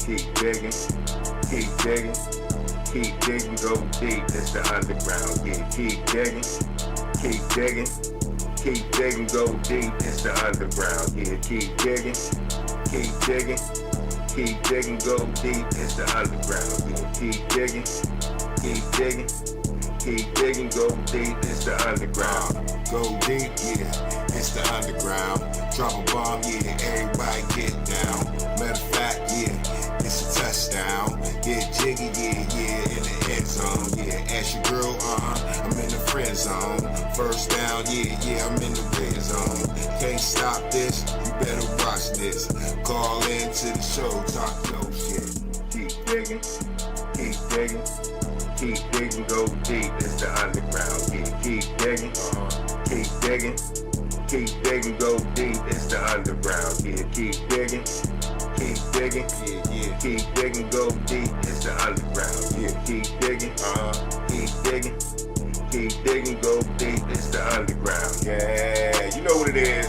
keep digging, keep digging, keep digging, go deep, it's the underground. Yeah, keep digging, keep digging, keep digging, go deep, it's the underground. Yeah, keep digging, keep digging, keep digging, go deep, it's the underground. Yeah, keep digging, keep digging, keep digging, go deep, it's the underground. Go deep, yeah, it's the underground. Drop a bomb, yeah, everybody get down. Matter of fact, yeah, it's a touchdown. Get jiggy, yeah, in the end zone. Yeah, ask your girl, I'm in the friend zone. First down, yeah, I'm in the red zone. Can't stop this, you better watch this. Call in to the show, talk your shit. Keep digging, keep digging, keep digging, go deep, it's the underground. Yeah, keep digging, keep digging, keep digging, go deep, it's the underground. Yeah, keep digging, keep digging, yeah, keep digging, go deep, it's the underground. Yeah, keep digging, keep digging, keep digging, go deep, it's the underground. Yeah, you know what it is.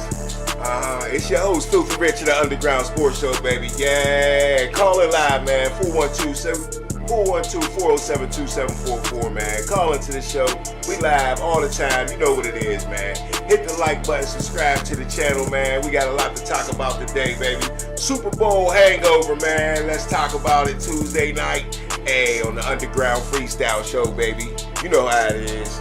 It's your host, Filthy Rich of the Underground Sports Show, baby. Yeah, call it live, man. 412-407-2744, man. Call into the show. We live all the time. You know what it is, man. Hit the like button, subscribe to the channel, man. We got a lot to talk about today, baby. Super Bowl hangover, man. Let's talk about it Tuesday night. Hey, on the Underground Freestyle Show, baby. You know how it is.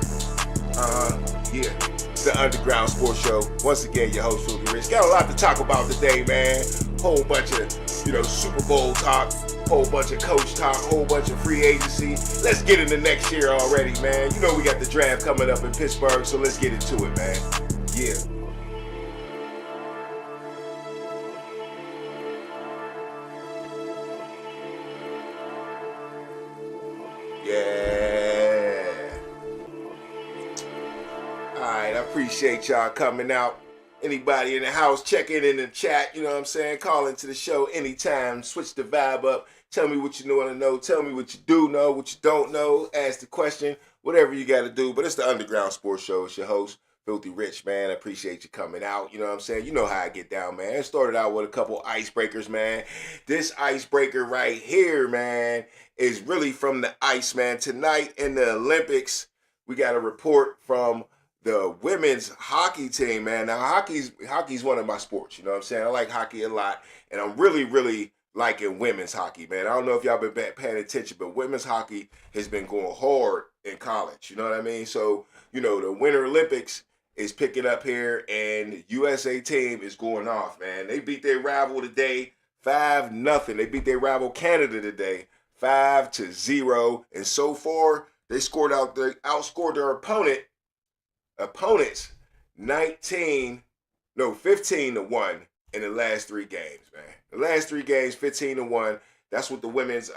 Yeah. It's the Underground Sports Show. Once again, your host, Filthy Rich. Got a lot to talk about today, man. Whole bunch of, Super Bowl talk. Whole bunch of coach talk. Whole bunch of free agency. Let's get into next year already, man. You know we got the draft coming up in Pittsburgh, so let's get into it, man. Yeah. Alright, I appreciate y'all coming out. Anybody in the house, check in the chat, you know what I'm saying? Call into the show anytime. Switch the vibe up. Tell me what you want to know. Tell me what you do know, what you don't know. Ask the question. Whatever you got to do. But it's the Underground Sports Show. It's your host, Filthy Rich, man. I appreciate you coming out. You know what I'm saying? You know how I get down, man. It started out with a couple icebreakers, man. This icebreaker right here, man, is really from the ice, man. Tonight in the Olympics, we got a report from the women's hockey team, man. Now, hockey's one of my sports, you know what I'm saying? I like hockey a lot, and I'm really, really liking women's hockey, man. I don't know if y'all been paying attention, but women's hockey has been going hard in college, you know what I mean? So, the Winter Olympics is picking up here, and the USA team is going off, man. They beat their rival today 5-0. They beat their rival Canada today 5-0, and so far, they outscored their opponents 15-1 in the last 3 games, man. The last 3 games, 15-1. That's what the women's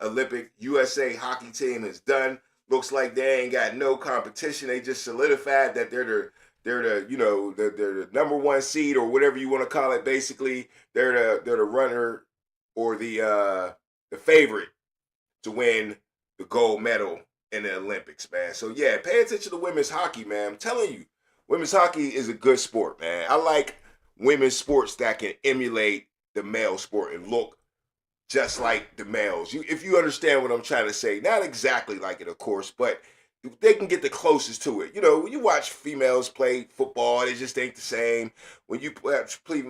Olympic USA hockey team has done. Looks like they ain't got no competition. They just solidified that they're the number 1 seed or whatever you want to call it. Basically, they're the runner or the favorite to win the gold medal in the Olympics, man. So yeah, pay attention to women's hockey, man. I'm telling you, women's hockey is a good sport, man. I like women's sports that can emulate the male sport and look just like the males. If you understand what I'm trying to say, not exactly like it, of course, but they can get the closest to it. When you watch females play football, it just ain't the same. When you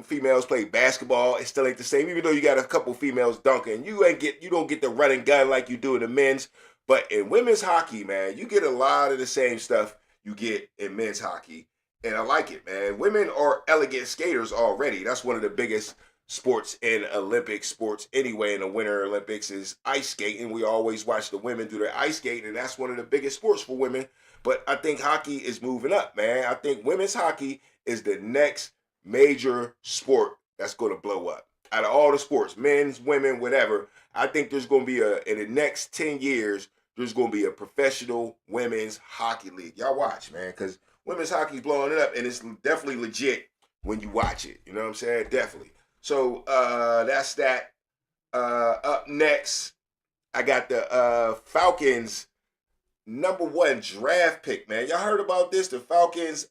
females play basketball, it still ain't the same. Even though you got a couple females dunking, you don't get the run and gun like you do in the men's. But in women's hockey, man, you get a lot of the same stuff you get in men's hockey. And I like it, man. Women are elegant skaters already. That's one of the biggest sports in Olympic sports anyway. In the Winter Olympics is ice skating. We always watch the women do their ice skating, and that's one of the biggest sports for women. But I think hockey is moving up, man. I think women's hockey is the next major sport that's going to blow up. Out of all the sports, men's, women, whatever, I think there's going to be in the next 10 years, there's going to be a professional women's hockey league. Y'all watch, man, because women's hockey's blowing it up, and it's definitely legit when you watch it. You know what I'm saying? Definitely. So that's that. Up next, I got the Falcons #1 draft pick, man. Y'all heard about this? The Falcons,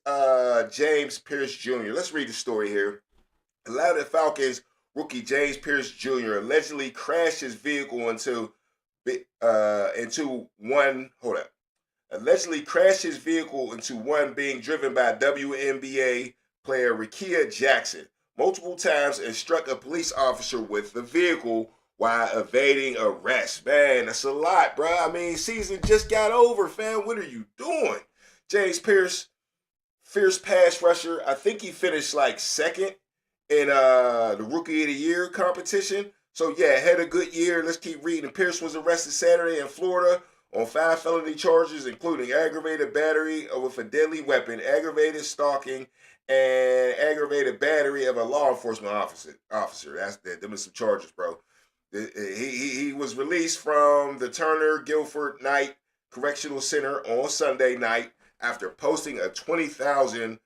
James Pierce Jr. Let's read the story here. A lot of the Falcons rookie James Pierce Jr. allegedly crashed his vehicle into one. Hold up. Allegedly crashed his vehicle into one being driven by WNBA player Rickea Jackson multiple times and struck a police officer with the vehicle while evading arrest. Man, that's a lot, bro. I mean, season just got over, fam. What are you doing? James Pierce, fierce pass rusher. I think he finished like second in the Rookie of the Year competition. So, yeah, had a good year. Let's keep reading. Pierce was arrested Saturday in Florida on 5 felony charges, including aggravated battery with a deadly weapon, aggravated stalking, and aggravated battery of a law enforcement officer. Them are some charges, bro. He was released from the Turner Guilford Night Correctional Center on Sunday night after posting a $20,000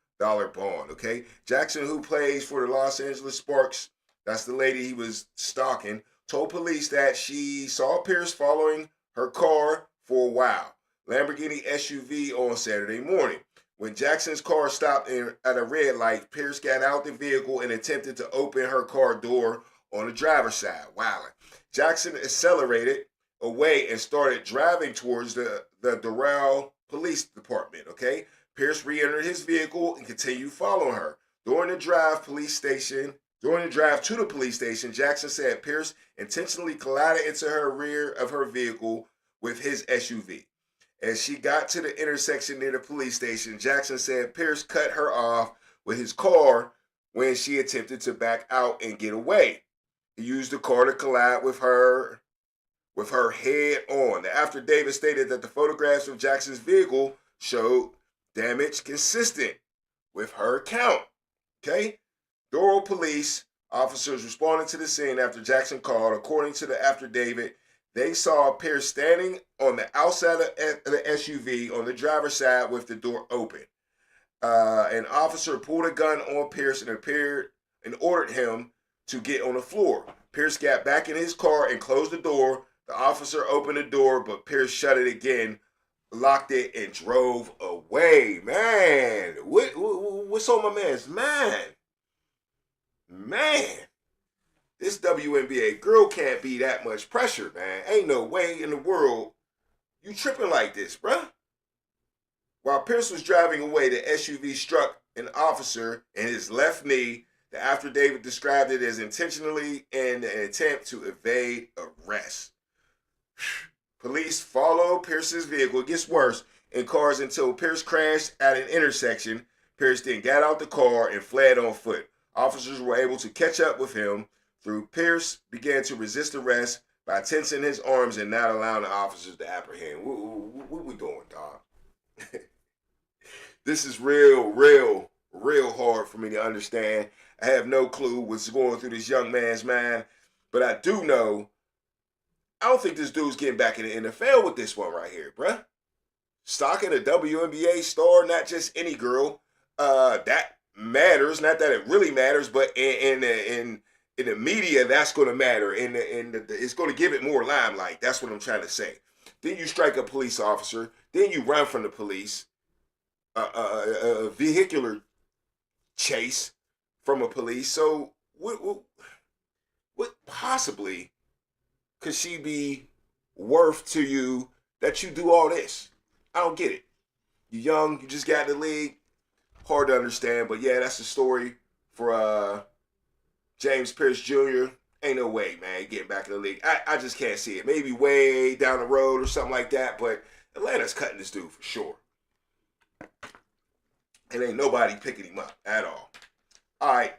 bond, okay? Jackson, who plays for the Los Angeles Sparks, that's the lady he was stalking, told police that she saw Pierce following her car for a while, Lamborghini SUV, on Saturday morning. When Jackson's car stopped at a red light, Pierce got out the vehicle and attempted to open her car door on the driver's side. Wow. Jackson accelerated away and started driving towards the Doral Police Department, okay? Pierce re-entered his vehicle and continued following her. During the drive to the police station, Jackson said Pierce intentionally collided into her rear of her vehicle with his SUV. As she got to the intersection near the police station, Jackson said Pierce cut her off with his car when she attempted to back out and get away. He used the car to collide with her head on. The affidavit stated that the photographs of Jackson's vehicle showed damage consistent with her account. Okay? Doral police officers responded to the scene after Jackson called. According to the affidavit, they saw Pierce standing on the outside of the SUV on the driver's side with the door open. An officer pulled a gun on Pierce and ordered him to get on the floor. Pierce got back in his car and closed the door. The officer opened the door, but Pierce shut it again, locked it, and drove away. Man, what's on my man's mind? Man, this WNBA girl can't be that much pressure, man. Ain't no way in the world you tripping like this, bruh. While Pierce was driving away, the SUV struck an officer in his left knee. The affidavit described it as intentionally in an attempt to evade arrest. Police followed Pierce's vehicle. It gets worse in cars until Pierce crashed at an intersection. Pierce then got out the car and fled on foot. Officers were able to catch up with him. Pierce began to resist arrest by tensing his arms and not allowing the officers to apprehend. What we doing, dog? This is real hard for me to understand. I have no clue what's going through this young man's mind, but I do know I don't think this dude's getting back in the NFL with this one right here, bruh. Stalking a WNBA star, not just any girl. That matters. Not that it really matters, but in the media, that's going to matter. It's going to give it more limelight. That's what I'm trying to say. Then you strike a police officer. Then you run from the police. A vehicular chase from a police. So what possibly could she be worth to you that you do all this? I don't get it. You're young. You just got in the league. Hard to understand. But yeah, that's the story for James Pierce Jr. Ain't no way, man, getting back in the league. I just can't see it. Maybe way down the road or something like that. But Atlanta's cutting this dude for sure. And ain't nobody picking him up at all. All right.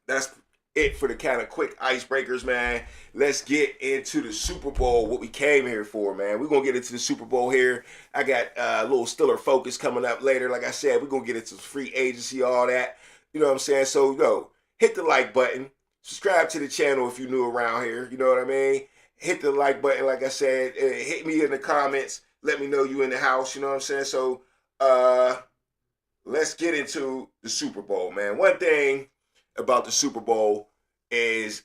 That's it for the kind of quick icebreakers, man. Let's get into the Super Bowl, what we came here for, man. We're going to get into the Super Bowl here. I got a little Stiller Focus coming up later. Like I said, we're going to get into free agency, all that. You know what I'm saying? So, hit the like button. Subscribe to the channel if you're new around here. You know what I mean? Hit the like button, like I said. Hit me in the comments. Let me know you in the house. You know what I'm saying? So, let's get into the Super Bowl, man. One thing about the Super Bowl is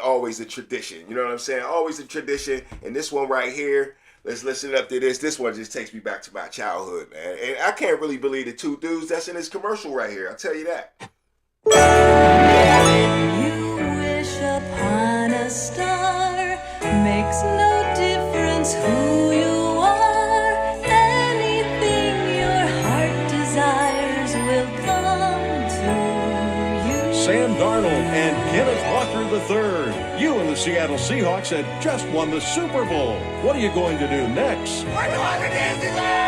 always a tradition. You know what I'm saying? Always a tradition. And this one right here, let's listen up to this. This one just takes me back to my childhood, man. And I can't really believe the two dudes that's in this commercial right here. I'll tell you that. star. Makes no difference who you are. Anything your heart desires will come to you. Sam Darnold and Kenneth Walker III. You and the Seattle Seahawks had just won the Super Bowl. What are you going to do next? We're going to Disneyland!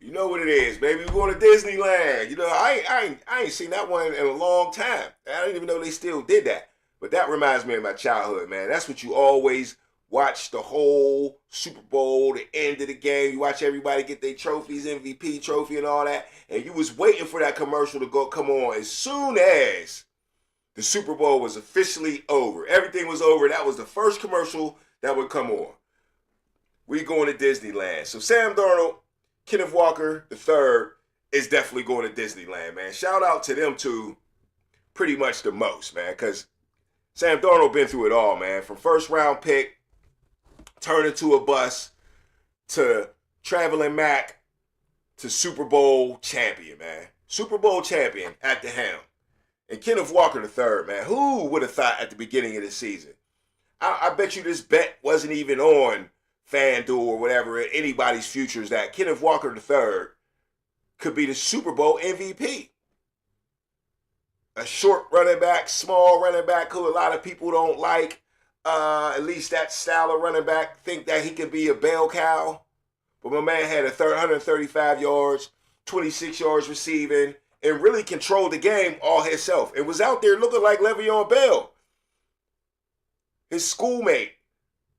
You know what it is, baby. We're going to Disneyland. You know, I ain't seen that one in a long time. I didn't even know they still did that. But that reminds me of my childhood, man. That's what you always watch the whole Super Bowl, the end of the game. You watch everybody get their trophies, MVP trophy and all that. And you was waiting for that commercial to come on as soon as the Super Bowl was officially over. Everything was over. That was the first commercial that would come on. We going to Disneyland. So Sam Darnold, Kenneth Walker III is definitely going to Disneyland, man. Shout out to them two pretty much the most, man, because Sam Darnold been through it all, man. From first round pick, turning to a bust, to traveling Mac, to Super Bowl champion, man. Super Bowl champion at the helm. And Kenneth Walker III, man, who would have thought at the beginning of the season? I bet you this bet wasn't even on FanDuel or whatever, anybody's futures, that Kenneth Walker III could be the Super Bowl MVP. A short running back, small running back who a lot of people don't like. At least that style of running back, think that he could be a bell cow. But my man had 135 yards, 26 yards receiving, and really controlled the game all himself. And was out there looking like Le'Veon Bell. His schoolmate.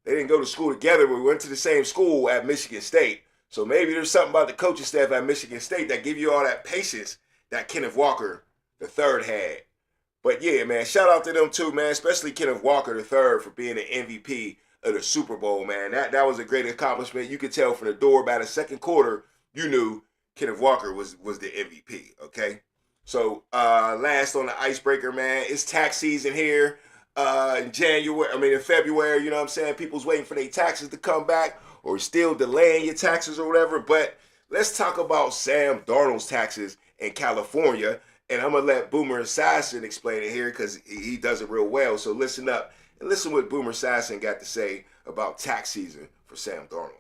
They didn't go to school together, but we went to the same school at Michigan State. So maybe there's something about the coaching staff at Michigan State that give you all that patience that Kenneth Walker III had. But yeah, man, shout out to them too, man, especially Kenneth Walker III for being the MVP of the Super Bowl, man. That was a great accomplishment. You could tell from the door by the second quarter, you knew Kenneth Walker was the MVP, okay? So last on the icebreaker, man, it's tax season here. In February, you know what I'm saying? People's waiting for their taxes to come back or still delaying your taxes or whatever. But let's talk about Sam Darnold's taxes in California. And I'm going to let Boomer Esiason explain it here because he does it real well. So listen up and listen what Boomer Esiason got to say about tax season for Sam Darnold.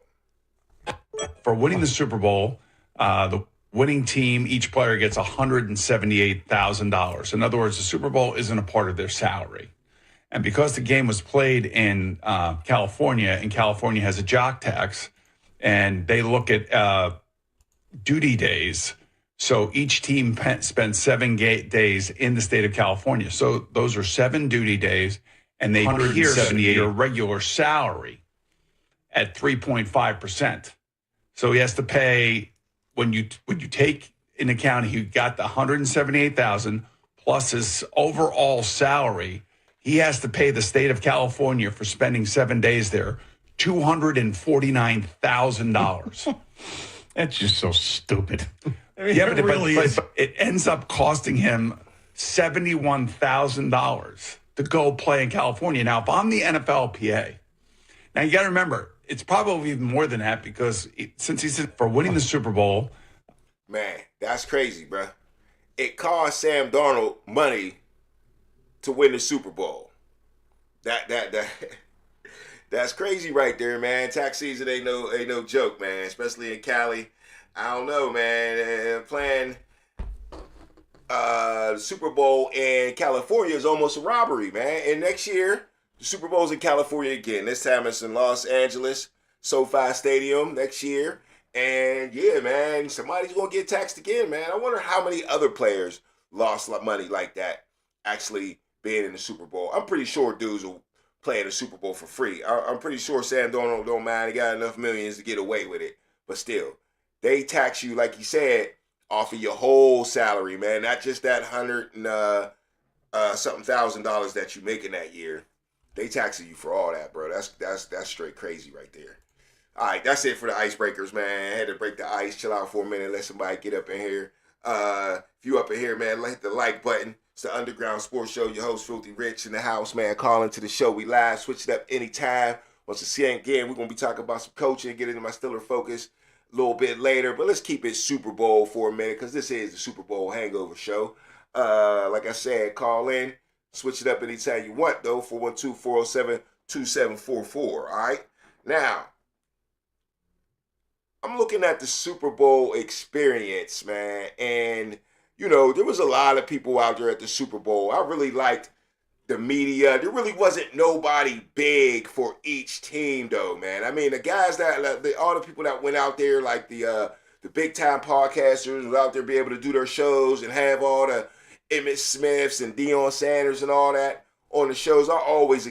For winning the Super Bowl, the winning team, each player gets $178,000. In other words, the Super Bowl isn't a part of their salary. And because the game was played in California, and California has a jock tax, and they look at duty days. So each team spends 7 days in the state of California. So those are 7 duty days, and they pierce your regular salary at 3.5%. So he has to pay, when you take into account he got the $178,000 plus his overall salary, he has to pay the state of California for spending 7 days there $249,000. That's just so stupid. I mean, Yeah, but is. it ends up costing him $71,000 to go play in California. Now, if I'm the NFLPA, now you got to remember, it's probably even more than that because since he's for winning the Super Bowl. Man, that's crazy, bro. It cost Sam Darnold money to win the Super Bowl. That's crazy right there, man. Tax season ain't no joke, man. Especially in Cali. I don't know, man. Playing the Super Bowl in California is almost a robbery, man. And next year, the Super Bowl's in California again. This time it's in Los Angeles, SoFi Stadium next year. And yeah, man, somebody's gonna get taxed again, man. I wonder how many other players lost money like that actually being in the Super Bowl. I'm pretty sure dudes will play in the Super Bowl for free. I'm pretty sure Sam Darnold don't mind. He got enough millions to get away with it. But still, they tax you, like you said, off of your whole salary, man. Not just that something $1,000 that you making that year. They taxing you for all that, bro. That's straight crazy right there. All right, that's it for the icebreakers, man. I had to break the ice, chill out for a minute, let somebody get up in here. If you up in here, man, hit the like button. It's the Underground Sports Show. Your host, Filthy Rich, in the house, man. Calling to the show. We live. Switch it up anytime. Once again, we're going to be talking about some coaching, get into my Steeler focus a little bit later. But let's keep it Super Bowl for a minute because this is the Super Bowl Hangover Show. Like I said, call in. Switch it up anytime you want, though. 412-407-2744. All right? Now, I'm looking at the Super Bowl experience, man. And, there was a lot of people out there at the Super Bowl. I really liked the media. There really wasn't nobody big for each team, though, man. I mean, the guys all the people that went out there, like the big time podcasters, were out there be able to do their shows and have all the Emmitt Smiths and Deion Sanders and all that on the shows. I always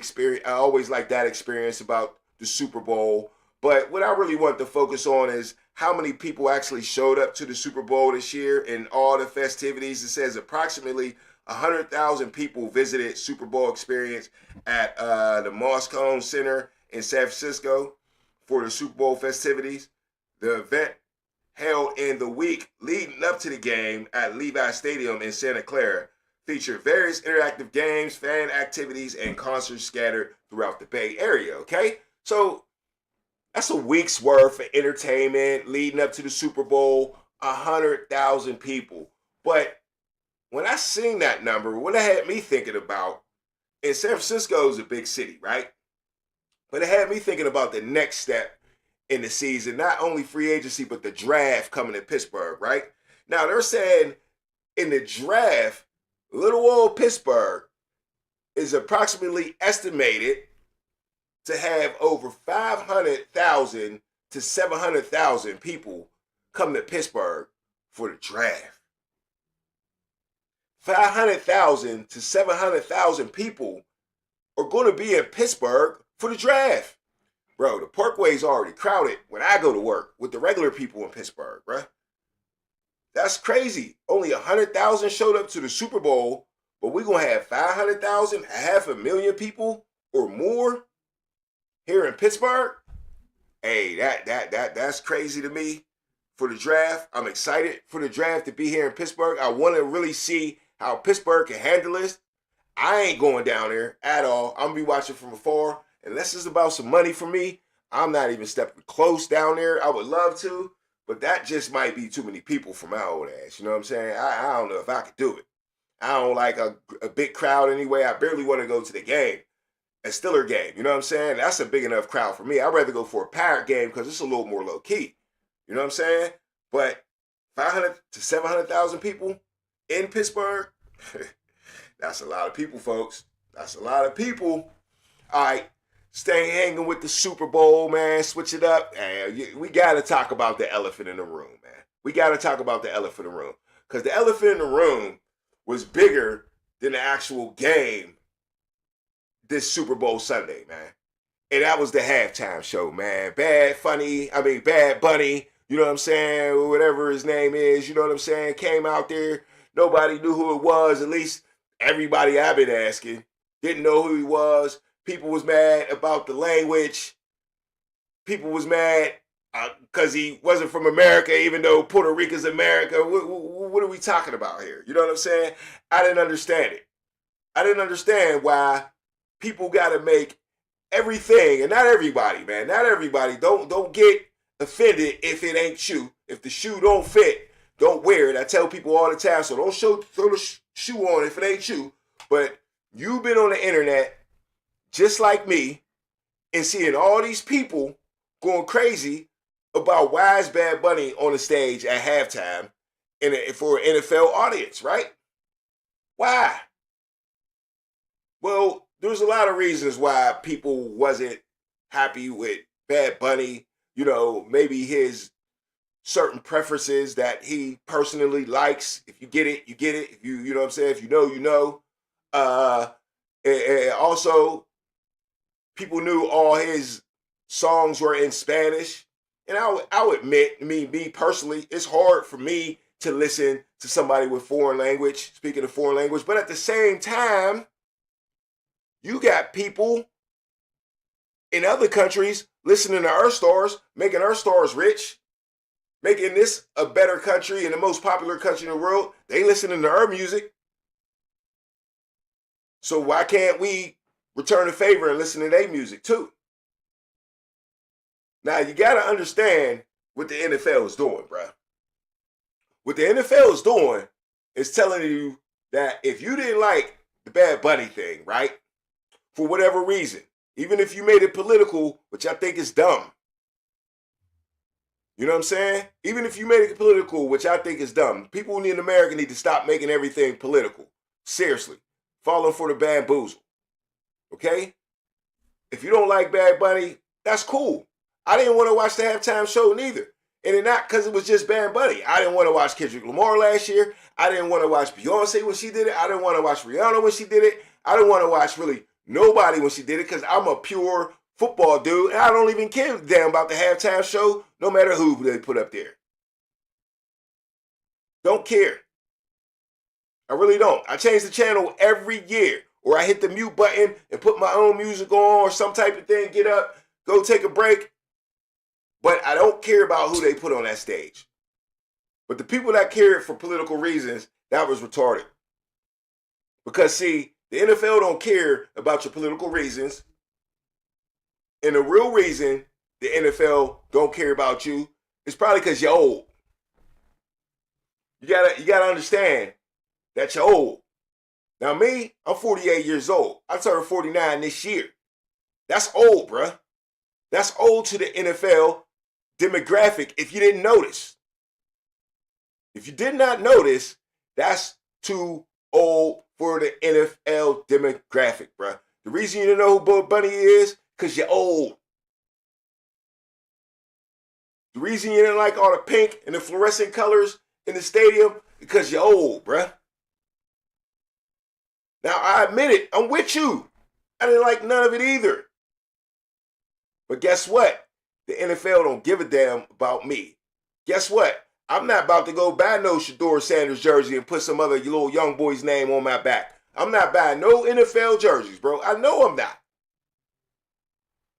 like that experience about the Super Bowl. But what I really want to focus on is how many people actually showed up to the Super Bowl this year and all the festivities. It says approximately 100,000 people visited Super Bowl experience at the Moscone Center in San Francisco for the Super Bowl festivities. The event held in the week leading up to the game at Levi Stadium in Santa Clara featured various interactive games, fan activities, and concerts scattered throughout the Bay Area, okay? So that's a week's worth of entertainment leading up to the Super Bowl, 100,000 people. But when I seen that number, what it had me thinking about, and San Francisco is a big city, right? But it had me thinking about the next step in the season, not only free agency, but the draft coming in Pittsburgh, right? Now, they're saying in the draft, little old Pittsburgh is approximately estimated to have over 500,000 to 700,000 people come to Pittsburgh for the draft. 500,000 to 700,000 people are going to be in Pittsburgh for the draft. Bro, the Parkway's already crowded when I go to work with the regular people in Pittsburgh, bro. That's crazy. Only 100,000 showed up to the Super Bowl, but we're going to have 500,000, 500,000 people or more here in Pittsburgh. Hey, that's crazy to me for the draft. I'm excited for the draft to be here in Pittsburgh. I want to really see how Pittsburgh can handle this. I ain't going down there at all. I'm going to be watching from afar. Unless it's about some money for me, I'm not even stepping close down there. I would love to, but that just might be too many people for my old ass. You know what I'm saying? I don't know if I could do it. I don't like a big crowd anyway. I barely want to go to the game, a Steeler game. You know what I'm saying? That's a big enough crowd for me. I'd rather go for a Pirate game because it's a little more low key. You know what I'm saying? But 500 to 700,000 people in Pittsburgh, that's a lot of people, folks. That's a lot of people. All right. Stay hanging with the Super Bowl, man. Switch it up. We got to talk about the elephant in the room, man. We got to talk about the elephant in the room. Because the elephant in the room was bigger than the actual game this Super Bowl Sunday, man. And that was the halftime show, man. Bad Bunny, you know what I'm saying? Or whatever his name is, you know what I'm saying? Came out there. Nobody knew who it was. At least everybody I've been asking didn't know who he was. People was mad about the language. People was mad because he wasn't from America, even though Puerto Rico's America. What are we talking about here? You know what I'm saying? I didn't understand it. I didn't understand why people got to make everything, and not everybody, man. Not everybody. Don't get offended if it ain't you. If the shoe don't fit, don't wear it. I tell people all the time, so don't throw the shoe on if it ain't you. But you've been on the internet just like me, and seeing all these people going crazy about why is Bad Bunny on the stage at halftime for an NFL audience, right? Why? Well, there's a lot of reasons why people wasn't happy with Bad Bunny. You know, maybe his certain preferences that he personally likes. If you get it, you get it. If you know what I'm saying? If you know, you know. And also, people knew all his songs were in Spanish. And I'll admit, me personally, it's hard for me to listen to somebody with foreign language, speaking a foreign language. But at the same time, you got people in other countries listening to our stars, making our stars rich, making this a better country and the most popular country in the world. They listening to our music. So why can't we return a favor and listen to their music too? Now, you got to understand what the NFL is doing, bro. What the NFL is doing is telling you that if you didn't like the Bad Bunny thing, right? For whatever reason. Even if you made it political, which I think is dumb. You know what I'm saying? Even if you made it political, which I think is dumb. People in America need to stop making everything political. Seriously. Falling for the bamboozle. Okay? If you don't like Bad Bunny, that's cool. I didn't want to watch the halftime show neither. And it not because it was just Bad Bunny. I didn't want to watch Kendrick Lamar last year. I didn't want to watch Beyonce when she did it. I didn't want to watch Rihanna when she did it. I didn't want to watch really nobody when she did it because I'm a pure football dude. And I don't even care damn about the halftime show, no matter who they put up there. Don't care. I really don't. I change the channel every year. Or I hit the mute button and put my own music on or some type of thing, get up, go take a break. But I don't care about who they put on that stage. But the people that care it for political reasons, that was retarded. Because see, the NFL don't care about your political reasons. And the real reason the NFL don't care about you is probably because you're old. You gotta understand that you're old. Now me, I'm 48 years old. I turned 49 this year. That's old, bruh. That's old to the NFL demographic if you didn't notice. If you did not notice, that's too old for the NFL demographic, bruh. The reason you don't know who Bud Bunny is, because you're old. The reason you didn't like all the pink and the fluorescent colors in the stadium, because you're old, bruh. Now, I admit it, I'm with you. I didn't like none of it either. But guess what? The NFL don't give a damn about me. Guess what? I'm not about to go buy no Shador Sanders jersey and put some other little young boy's name on my back. I'm not buying no NFL jerseys, bro. I know I'm not.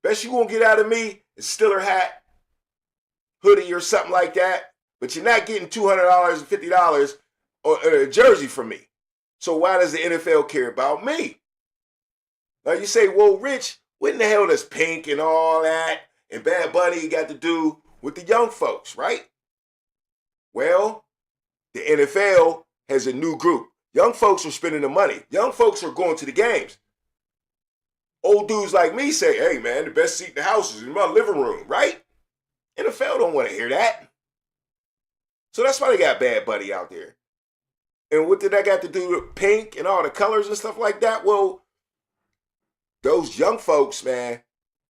Best you won't get out of me is Stiller hat, hoodie or something like that. But you're not getting $200 and $50 or a jersey from me. So why does the NFL care about me? Now you say, well, Rich, what in the hell does Pink and all that and Bad Bunny got to do with the young folks, right? Well, the NFL has a new group. Young folks are spending the money. Young folks are going to the games. Old dudes like me say, hey, man, the best seat in the house is in my living room, right? NFL don't want to hear that. So that's why they got Bad Bunny out there. And what did that got to do with Pink and all the colors and stuff like that? Well, those young folks, man,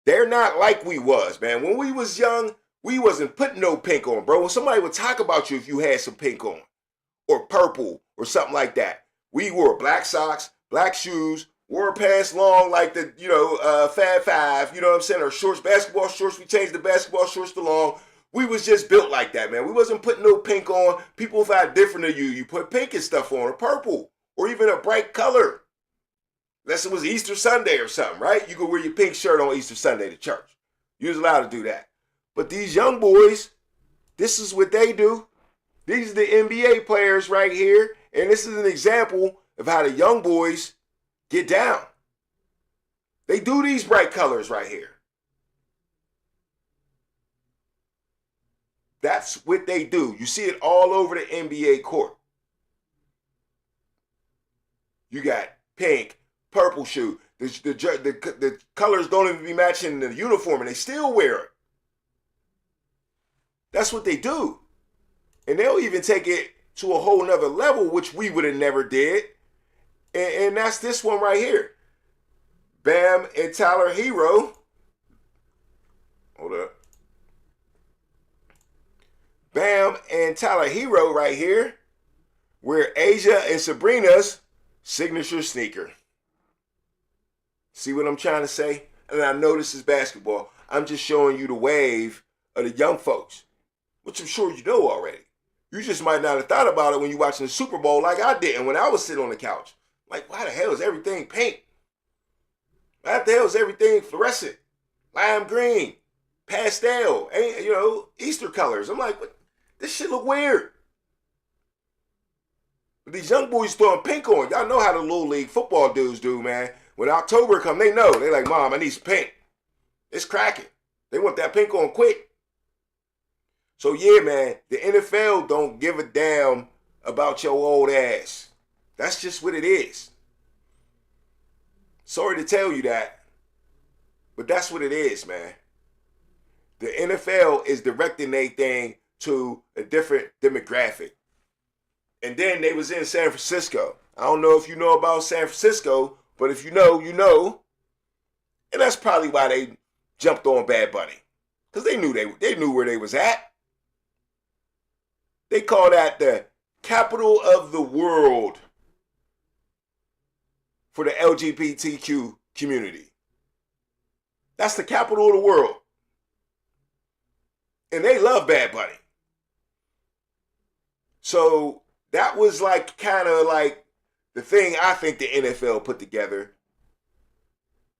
they're not like we was, man. When we was young, we wasn't putting no pink on, bro. When somebody would talk about you if you had some pink on or purple or something like that. We wore black socks, black shoes, wore pants long like the, Fab Five, you know what I'm saying? Or shorts, basketball shorts. We changed the basketball shorts to long. We was just built like that, man. We wasn't putting no pink on. People thought different than you. You put pink and stuff on, or purple, or even a bright color. Unless it was Easter Sunday or something, right? You could wear your pink shirt on Easter Sunday to church. You was allowed to do that. But these young boys, this is what they do. These are the NBA players right here. And this is an example of how the young boys get down. They do these bright colors right here. That's what they do. You see it all over the NBA court. You got pink, purple shoe. The colors don't even be matching the uniform, and they still wear it. That's what they do. And they'll even take it to a whole nother level, which we would have never did. And that's this one right here. Bam and Tyler Hero. Hold up. Bam and Tyler Hero right here. Wear Asia and Sabrina's signature sneaker. See what I'm trying to say? And I know this is basketball. I'm just showing you the wave of the young folks, which I'm sure you know already. You just might not have thought about it when you're watching the Super Bowl like I did when I was sitting on the couch. Like, why the hell is everything pink? Why the hell is everything fluorescent? Lime green, pastel, Easter colors. I'm like, this shit look weird. But these young boys throwing pink on. Y'all know how the little league football dudes do, man. When October come, they know. They like, Mom, I need some pink. It's cracking. They want that pink on quick. So yeah, man, the NFL don't give a damn about your old ass. That's just what it is. Sorry to tell you that, but that's what it is, man. The NFL is directing their thing to a different demographic. And then they was in San Francisco. I don't know if you know about San Francisco, but if you know, you know. And that's probably why they jumped on Bad Bunny. Because they knew where they was at. They call that the capital of the world for the LGBTQ community. That's the capital of the world. And they love Bad Bunny. So that was like kind of like the thing I think the NFL put together.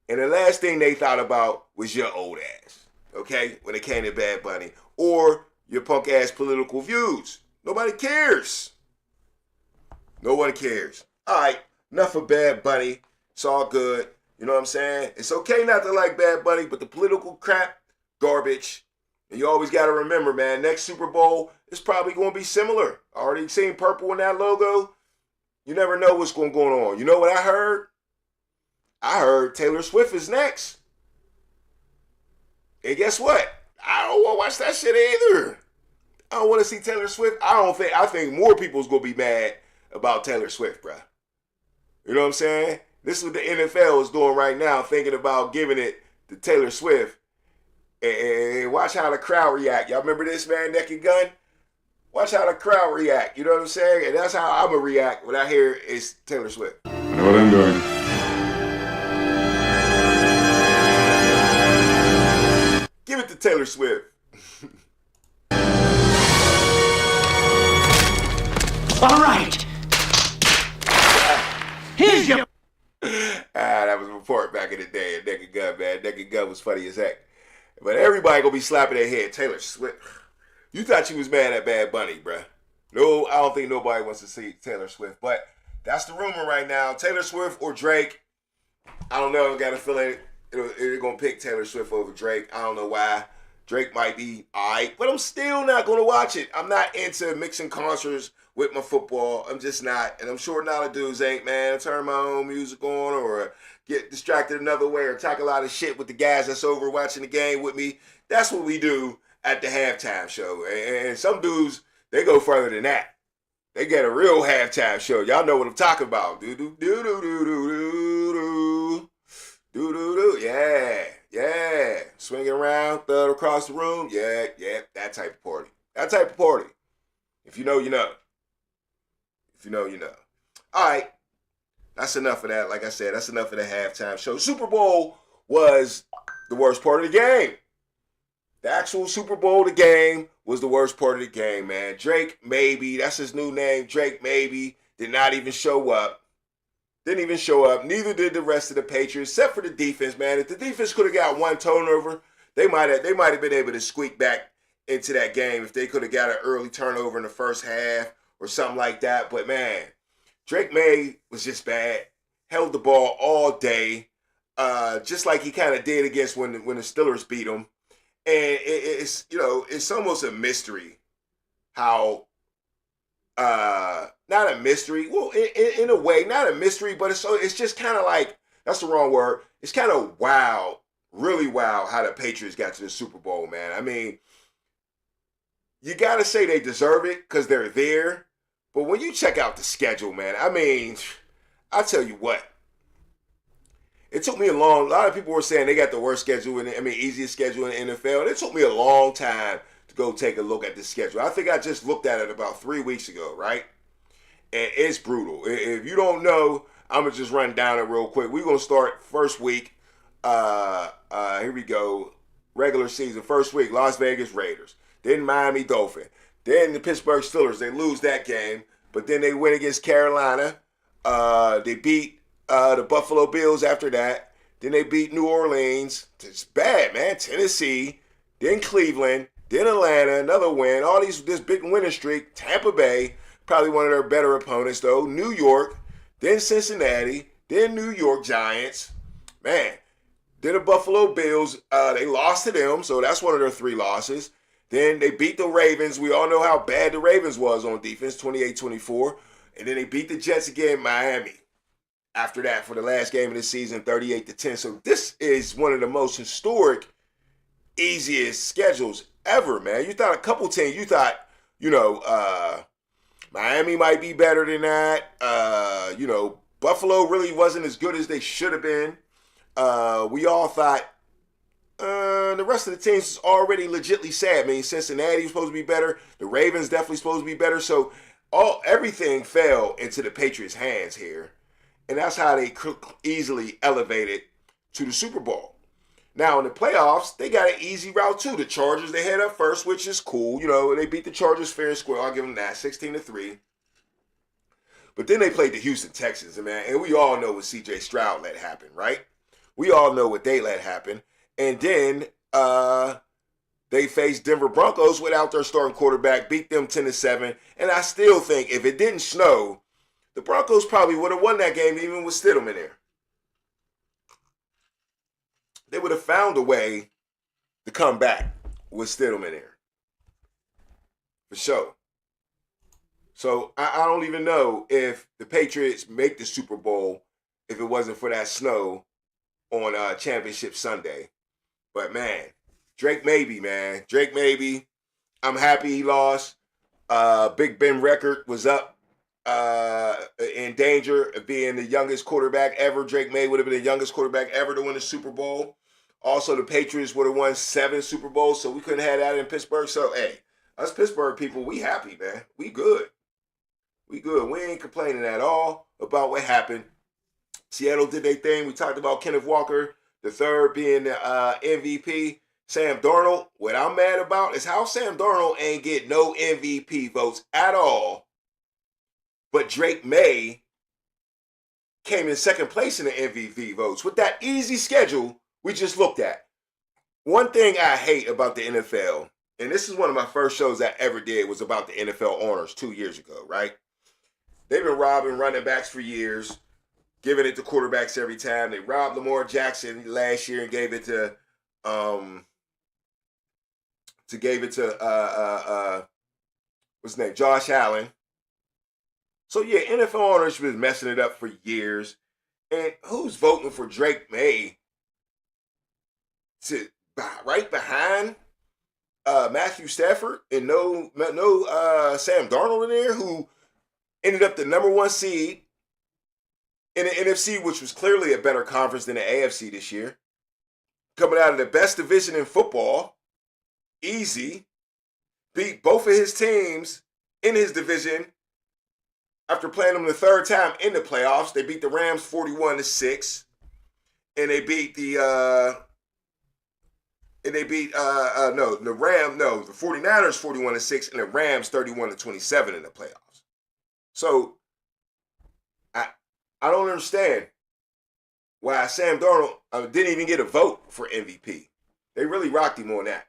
And the last thing they thought about was your old ass, okay, when it came to Bad Bunny, or your punk ass political views. Nobody cares. No one cares. All right, enough of Bad Bunny. It's all good. You know what I'm saying? It's okay not to like Bad Bunny, but the political crap, garbage. And you always got to remember, man, next Super Bowl is probably going to be similar. Already seen purple in that logo. You never know what's going on. You know what I heard? I heard Taylor Swift is next. And guess what? I don't want to watch that shit either. I don't want to see Taylor Swift. I think more people's going to be mad about Taylor Swift, bruh. You know what I'm saying? This is what the NFL is doing right now, thinking about giving it to Taylor Swift. And watch how the crowd react. Y'all remember this, man, Naked Gun? Watch how the crowd react. You know what I'm saying? And that's how I'm going to react when I hear it's Taylor Swift. I know what I'm doing. Give it to Taylor Swift. All right. Here's your... That was a report back in the day. Naked Gun, man. Naked Gun was funny as heck. But everybody gonna be slapping their head. Taylor Swift. You thought you was mad at Bad Bunny, bruh. No, I don't think nobody wants to see Taylor Swift. But that's the rumor right now. Taylor Swift or Drake. I don't know. I got a feeling they're gonna pick Taylor Swift over Drake. I don't know why. Drake might be alright, but I'm still not gonna watch it. I'm not into mixing concerts with my football. I'm just not. And I'm sure a lot of dudes ain't, man. I turn my own music on or get distracted another way or talk a lot of shit with the guys that's over watching the game with me. That's what we do at the halftime show. And some dudes, they go further than that. They get a real halftime show. Y'all know what I'm talking about. Do-do-do-do-do-do-do. Do-do-do. Yeah. Swinging around, thud across the room. Yeah. That type of party. That type of party. If you know, you know. If you know, you know. All right. That's enough of that. Like I said, that's enough of the halftime show. Super Bowl was the worst part of the game. The actual Super Bowl, the game, was the worst part of the game, man. Drake, maybe. That's his new name. Drake, maybe. Did not even show up. Didn't even show up. Neither did the rest of the Patriots, except for the defense, man. If the defense could have got one turnover, they might have been able to squeak back into that game if they could have got an early turnover in the first half or something like that. But, man, Drake May was just bad. Held the ball all day, just like he kind of did against when the Steelers beat him. And it's almost a mystery how, not a mystery, well, in a way, not a mystery, but it's just kind of like, that's the wrong word. It's kind of wild, really wild how the Patriots got to the Super Bowl, man. I mean, you got to say they deserve it because they're there. But when you check out the schedule, man, I mean, I'll tell you what. It took me a lot of people were saying they got the worst schedule, easiest schedule in the NFL. And it took me a long time to go take a look at this schedule. I think I just looked at it about 3 weeks ago, right? And it's brutal. If you don't know, I'm going to just run down it real quick. We're going to start first week. Here we go. Regular season, first week, Las Vegas Raiders. Then Miami Dolphins. Then the Pittsburgh Steelers, they lose that game. But then they win against Carolina. They beat the Buffalo Bills after that. Then they beat New Orleans. It's bad, man. Tennessee. Then Cleveland. Then Atlanta. Another win. This big winning streak. Tampa Bay. Probably one of their better opponents, though. New York. Then Cincinnati. Then New York Giants. Man. Then the Buffalo Bills. They lost to them, so that's one of their 3 losses. Then they beat the Ravens. We all know how bad the Ravens was on defense, 28-24. And then they beat the Jets again in Miami. after that for the last game of the season, 38-10. So this is one of the most historic, easiest schedules ever, man. You thought a couple teams, you thought, Miami might be better than that. Buffalo really wasn't as good as they should have been. We all thought the rest of the teams is already legitly sad. I mean, Cincinnati was supposed to be better. The Ravens definitely supposed to be better. So everything fell into the Patriots' hands here. And that's how they easily elevated to the Super Bowl. Now, in the playoffs, they got an easy route, too. The Chargers, they head up first, which is cool. They beat the Chargers fair and square. I'll give them that, 16-3. But then they played the Houston Texans, man. And we all know what C.J. Stroud let happen, right? We all know what they let happen. And then they faced Denver Broncos without their starting quarterback, beat them 10-7. And I still think if it didn't snow, the Broncos probably would have won that game even with Stidham in there. They would have found a way to come back with Stidham in there. For sure. So I don't even know if the Patriots make the Super Bowl if it wasn't for that snow on Championship Sunday. But, man, Drake maybe, man. Drake maybe. I'm happy he lost. Big Ben record was up in danger of being the youngest quarterback ever. Drake May would have been the youngest quarterback ever to win the Super Bowl. Also, the Patriots would have won 7 Super Bowls, so we couldn't have that in Pittsburgh. So, hey, us Pittsburgh people, we happy, man. We good. We good. We ain't complaining at all about what happened. Seattle did their thing. We talked about Kenneth Walker, the third being the MVP. Sam Darnold, what I'm mad about is how Sam Darnold ain't get no MVP votes at all. But Drake May came in second place in the MVP votes with that easy schedule we just looked at. One thing I hate about the NFL, and this is one of my first shows I ever did, was about the NFL honors 2 years ago, right? They've been robbing running backs for years, giving it to quarterbacks every time. They robbed Lamar Jackson last year and gave it to what's his name? Josh Allen. So yeah, NFL honors been messing it up for years. And who's voting for Drake May to right behind Matthew Stafford and no Sam Darnold in there, who ended up the number 1 seed in the NFC, which was clearly a better conference than the AFC this year. Coming out of the best division in football, easy, beat both of his teams in his division after playing them the third time in the playoffs. They beat the Rams 41-6, and they beat the 49ers 41-6, and the Rams 31-27 in the playoffs. So I don't understand why Sam Darnold didn't even get a vote for MVP. They really rocked him on that.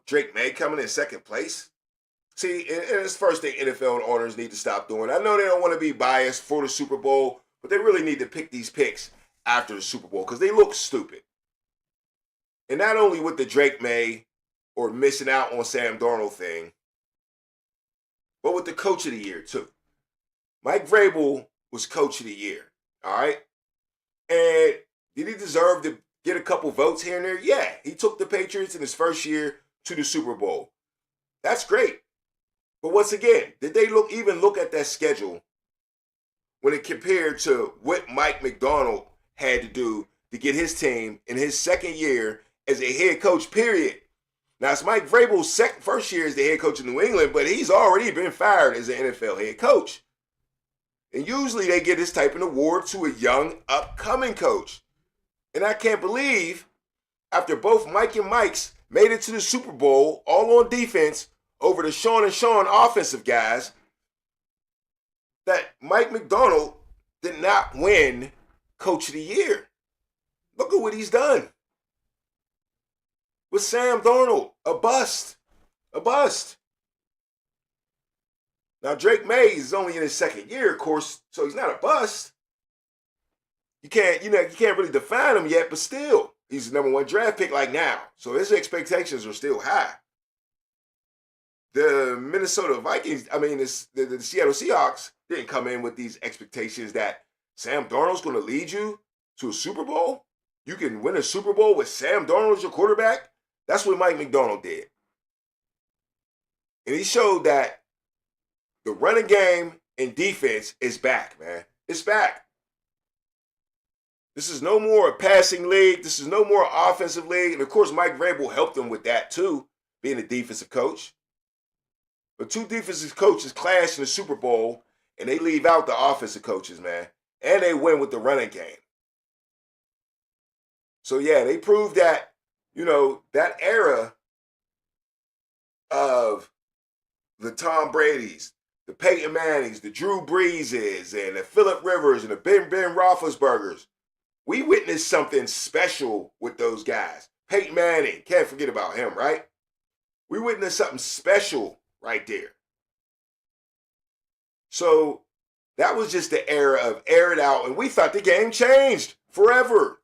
Drake May coming in second place. See, and it's the first thing NFL owners need to stop doing. I know they don't want to be biased for the Super Bowl, but they really need to pick these picks after the Super Bowl because they look stupid. And not only with the Drake May or missing out on Sam Darnold thing, but with the Coach of the Year too. Mike Vrabel was Coach of the Year, all right? And did he deserve to get a couple votes here and there? Yeah, he took the Patriots in his first year to the Super Bowl. That's great. But once again, did they look at that schedule when it compared to what Mike McDonald had to do to get his team in his second year as a head coach, period? Now, it's Mike Vrabel's first year as the head coach of New England, but he's already been fired as an NFL head coach. And usually they give this type of award to a young, upcoming coach. And I can't believe, after both Mike and Mike's made it to the Super Bowl, all on defense, over the Sean and Sean offensive guys, that Mike McDonald did not win Coach of the Year. Look at what he's done. With Sam Darnold, a bust. A bust. Now, Drake May is only in his second year, of course, so he's not a bust. You can't really define him yet, but still, he's the number 1 draft pick like now. So his expectations are still high. The Minnesota Vikings, the Seattle Seahawks, Didn't come in with these expectations that Sam Darnold's going to lead you to a Super Bowl. You can win a Super Bowl with Sam Darnold as your quarterback. That's what Mike McDonald did. And he showed that the running game and defense is back, man. It's back. This is no more a passing league. This is no more offensive league. And of course, Mike Vrabel helped them with that too, being a defensive coach. But two defensive coaches clash in the Super Bowl, and they leave out the offensive coaches, man. And they win with the running game. So, yeah, they proved that, that era of the Tom Brady's, the Peyton Mannings, the Drew Breeses, and the Phillip Rivers, and the Ben Roethlisbergers. We witnessed something special with those guys. Peyton Manning, can't forget about him, right? We witnessed something special right there. So that was just the era of air it out, and we thought the game changed forever.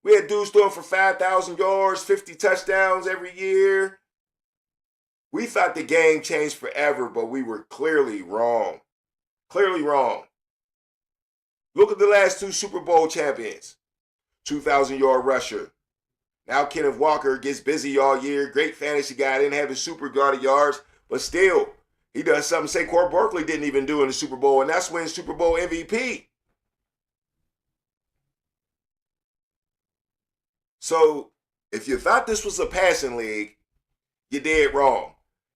We had dudes throwing for 5,000 yards, 50 touchdowns every year. We thought the game changed forever, but we were clearly wrong. Clearly wrong. Look at the last two Super Bowl champions. 2,000-yard rusher. Now Kenneth Walker gets busy all year. Great fantasy guy. Didn't have his super guarded yards, but still, he does something Saquon Barkley didn't even do in the Super Bowl, and that's winning Super Bowl MVP. So, if you thought this was a passing league, you did wrong.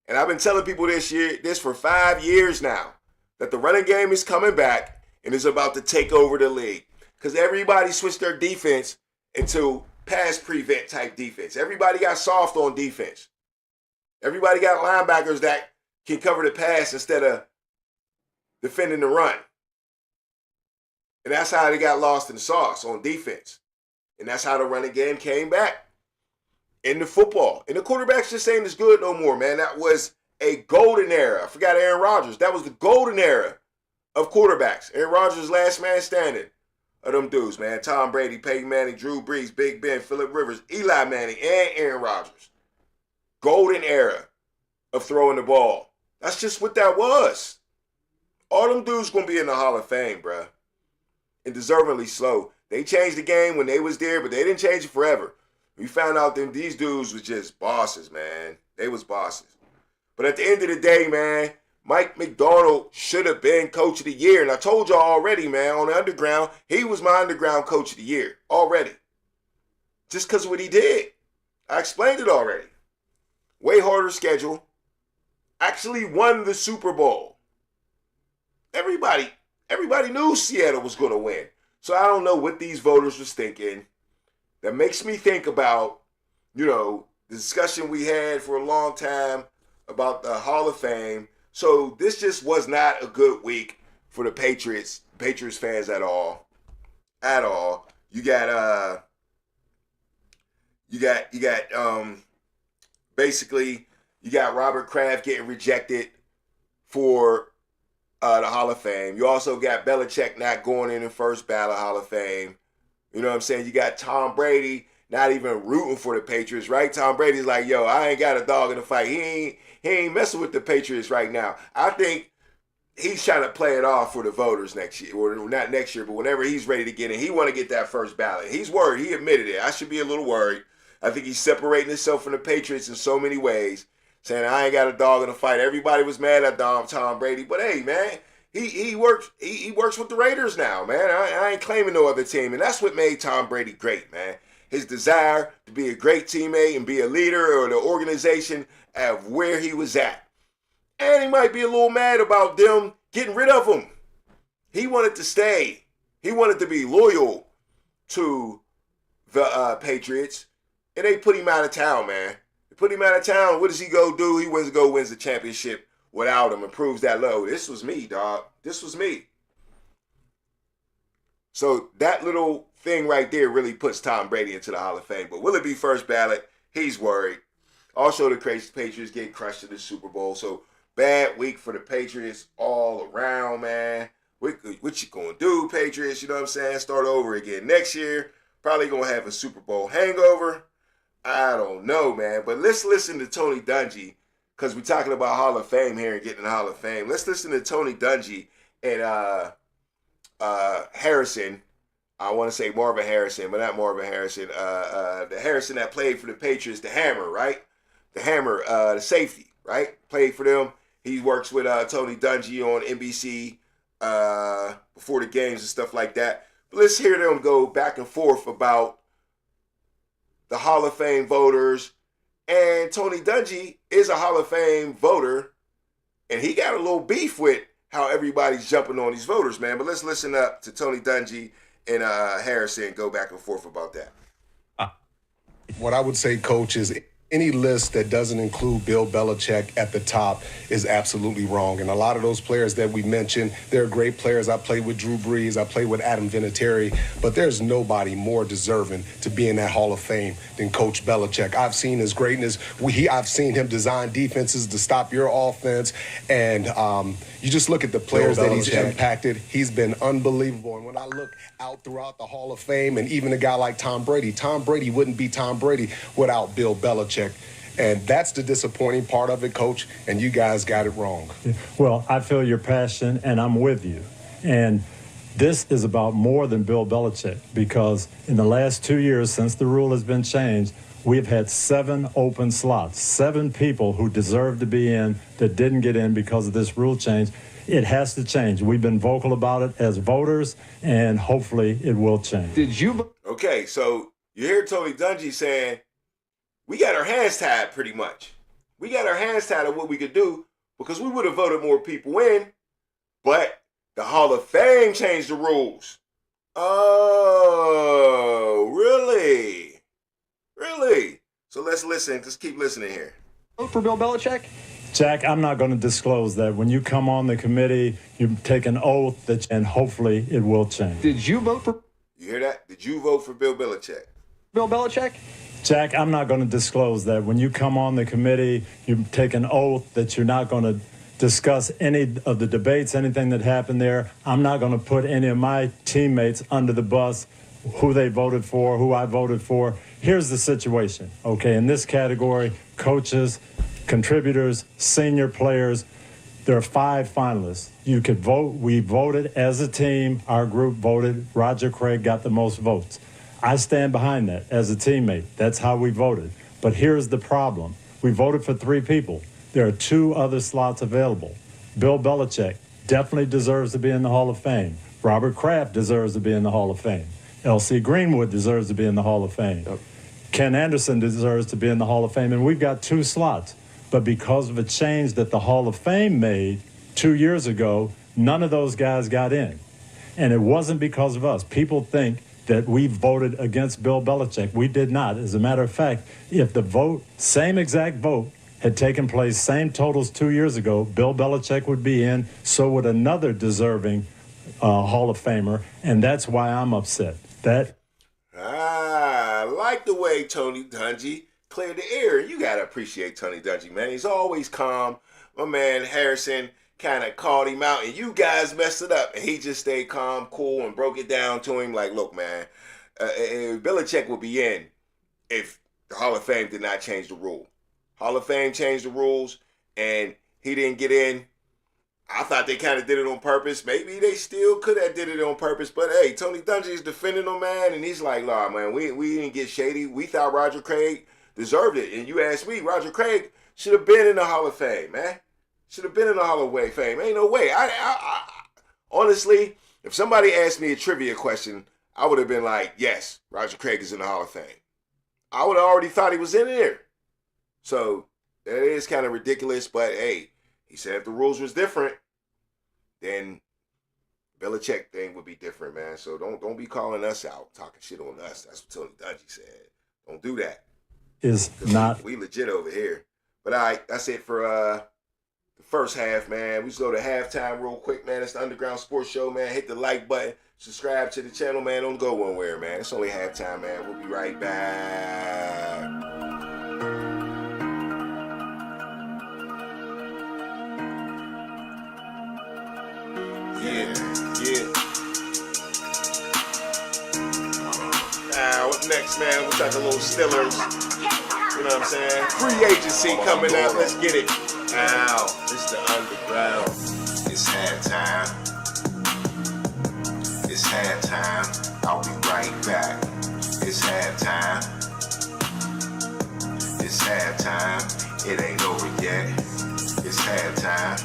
And I've been telling people this for 5 years now, that the running game is coming back and is about to take over the league. Because everybody switched their defense into pass prevent type defense. Everybody got soft on defense. Everybody got linebackers that can cover the pass instead of defending the run. And that's how they got lost in the sauce on defense. And that's how the running game came back in the football. And the quarterbacks just ain't as good no more, man. That was a golden era. I forgot Aaron Rodgers. That was the golden era of quarterbacks. Aaron Rodgers, last man standing of them dudes, man. Tom Brady, Peyton Manning, Drew Brees, Big Ben, Phillip Rivers, Eli Manning, and Aaron Rodgers. Golden era of throwing the ball. That's just what that was. All them dudes going to be in the Hall of Fame, bruh. And deservingly slow. They changed the game when they was there, but they didn't change it forever. We found out that these dudes was just bosses, man. They was bosses. But at the end of the day, man, Mike McDonald should have been coach of the year. And I told y'all already, man, on the underground, he was my underground coach of the year already. Just because of what he did. I explained it already. Way harder schedule. Actually won the Super Bowl. Everybody knew Seattle was going to win. So I don't know what these voters was thinking. That makes me think about, the discussion we had for a long time about the Hall of Fame. So this just was not a good week for the Patriots fans at all. At all. You got basically you got Robert Kraft getting rejected for the Hall of Fame. You also got Belichick not going in the first ballot Hall of Fame. You know what I'm saying? You got Tom Brady not even rooting for the Patriots, right? Tom Brady's like, yo, I ain't got a dog in the fight. He ain't messing with the Patriots right now. I think he's trying to play it off for the voters next year, or not next year, but whenever he's ready to get in, he want to get that first ballot. He's worried. He admitted it. I should be a little worried. I think he's separating himself from the Patriots in so many ways, saying I ain't got a dog in the fight. Everybody was mad at Tom Brady, but hey, man, he works with the Raiders now, man. I ain't claiming no other team, and that's what made Tom Brady great, man. His desire to be a great teammate and be a leader of the organization of where he was at. And he might be a little mad about them getting rid of him. He wanted to stay. He wanted to be loyal to the Patriots, and they put him out of town, man. They put him out of town. What does he go do? He wins the championship without him and proves that low. This was me, dog. This was me. So that little thing right there really puts Tom Brady into the Hall of Fame. But will it be first ballot? He's worried. Also, the crazy Patriots get crushed in the Super Bowl. So bad week for the Patriots all around, man. What you gonna do, Patriots? You know what I'm saying? Start over again next year. Probably gonna have a Super Bowl hangover. I don't know, man. But let's listen to Tony Dungy, because we're talking about Hall of Fame here and getting in the Hall of Fame. Let's listen to Tony Dungy and Harrison. I want to say Marvin Harrison, but not Marvin Harrison. The Harrison that played for the Patriots, the Hammer, right? The Hammer, the safety, right? Played for them. He works with Tony Dungy on NBC before the games and stuff like that. But let's hear them go back and forth about the Hall of Fame voters. And Tony Dungy is a Hall of Fame voter, and he got a little beef with how everybody's jumping on these voters, man. But let's listen up to Tony Dungy and Harrison go back and forth about that. What I would say, Coach, is any list that doesn't include Bill Belichick at the top is absolutely wrong. And a lot of those players that we mentioned, they're great players. I played with Drew Brees. I played with Adam Vinatieri. But there's nobody more deserving to be in that Hall of Fame than Coach Belichick. I've seen his greatness. I've seen him design defenses to stop your offense. And you just look at the players that he's impacted. He's been unbelievable. And when I look out throughout the Hall of Fame, and even a guy like Tom Brady wouldn't be Tom Brady without Bill Belichick. And that's the disappointing part of it, Coach, and you guys got it wrong. Well, I feel your passion, and I'm with you. And this is about more than Bill Belichick, because in the last 2 years since the rule has been changed, we've had 7 open slots, 7 people who deserve to be in that didn't get in because of this rule change. It has to change. We've been vocal about it as voters, and hopefully it will change. Okay, so you hear Tony Dungy saying, we got our hands tied pretty much. We got our hands tied on what we could do because we would have voted more people in, but the Hall of Fame changed the rules. Oh, really? Really? So let's listen. Just keep listening here. Vote for Bill Belichick? Jack, I'm not going to disclose that. When you come on the committee, you take an oath and hopefully it will change. Did you vote for? You hear that? Did you vote for Bill Belichick? Bill Belichick? Jack, I'm not going to disclose that. When you come on the committee, you take an oath that you're not going to discuss any of the debates, anything that happened there. I'm not going to put any of my teammates under the bus, who they voted for, who I voted for. Here's the situation, okay? In this category, coaches, contributors, senior players, there are 5 finalists. You could vote. We voted as a team. Our group voted. Roger Craig got the most votes. I stand behind that as a teammate. That's how we voted. But here's the problem. We voted for 3 people. There are 2 other slots available. Bill Belichick definitely deserves to be in the Hall of Fame. Robert Kraft deserves to be in the Hall of Fame. L.C. Greenwood deserves to be in the Hall of Fame. Ken Anderson deserves to be in the Hall of Fame. And we've got 2 slots. But because of a change that the Hall of Fame made 2 years ago, none of those guys got in. And it wasn't because of us. People think that we voted against Bill Belichick. We did not. As a matter of fact, if the vote, same exact vote, had taken place, same totals 2 years ago, Bill Belichick would be in, so would another deserving Hall of Famer, and that's why I'm upset. I like the way Tony Dungy cleared the air. You got to appreciate Tony Dungy, man. He's always calm. My man Harrison kind of called him out, and you guys messed it up. And he just stayed calm, cool, and broke it down to him like, look, man, Belichick would be in if the Hall of Fame did not change the rule. Hall of Fame changed the rules, and he didn't get in. I thought they kind of did it on purpose. Maybe they still could have did it on purpose. But, hey, Tony Dungy is defending him, man, and he's like, nah, man, we didn't get shady. We thought Roger Craig deserved it. And you asked me, Roger Craig should have been in the Hall of Fame, man. Should have been in the Hall of Fame. Ain't no way. I honestly, if somebody asked me a trivia question, I would have been like, yes, Roger Craig is in the Hall of Fame. I would have already thought he was in there. So that is kind of ridiculous. But, hey, he said if the rules was different, then Belichick thing would be different, man. So don't be calling us out, talking shit on us. That's what Tony Dungy said. Don't do that. We legit over here. But, all right, that's it for the first half, man. We just go to halftime real quick, man. It's the Underground Sports Show, man. Hit the like button. Subscribe to the channel, man. Don't go anywhere, man. It's only halftime, man. We'll be right back. Yeah. Now, what's next, man? We'll talk a little Stillers. You know what I'm saying? Free agency coming out. Let's get it. Now, it's the Underground. It's halftime. halftime. I'll be right back. It's halftime. It's halftime. It ain't over yet. It's halftime.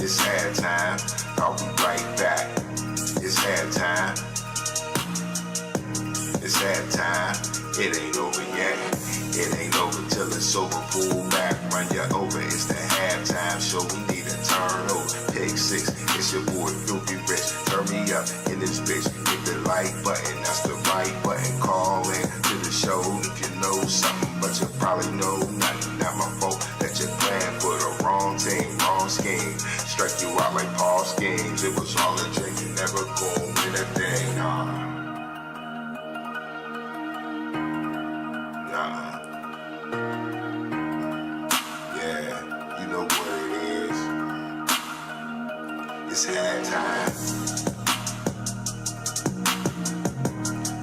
It's halftime. I'll be right back. It's halftime. It's halftime. It ain't over yet. It ain't over till it's over. Pull back, run you over. It's the halftime show. We need a turnover. Pick 6. It's your boy Filthy Rich. Turn me up in this bitch. Hit the like button. That's the right button. Call in to the show if you know something, but you probably know nothing. Not my fault that you're playing for the wrong team, wrong scheme. Strike you out like Paul schemes. It was all a dream. You never gon' win a thing. Nah. Yeah, you know what it is. It's halftime.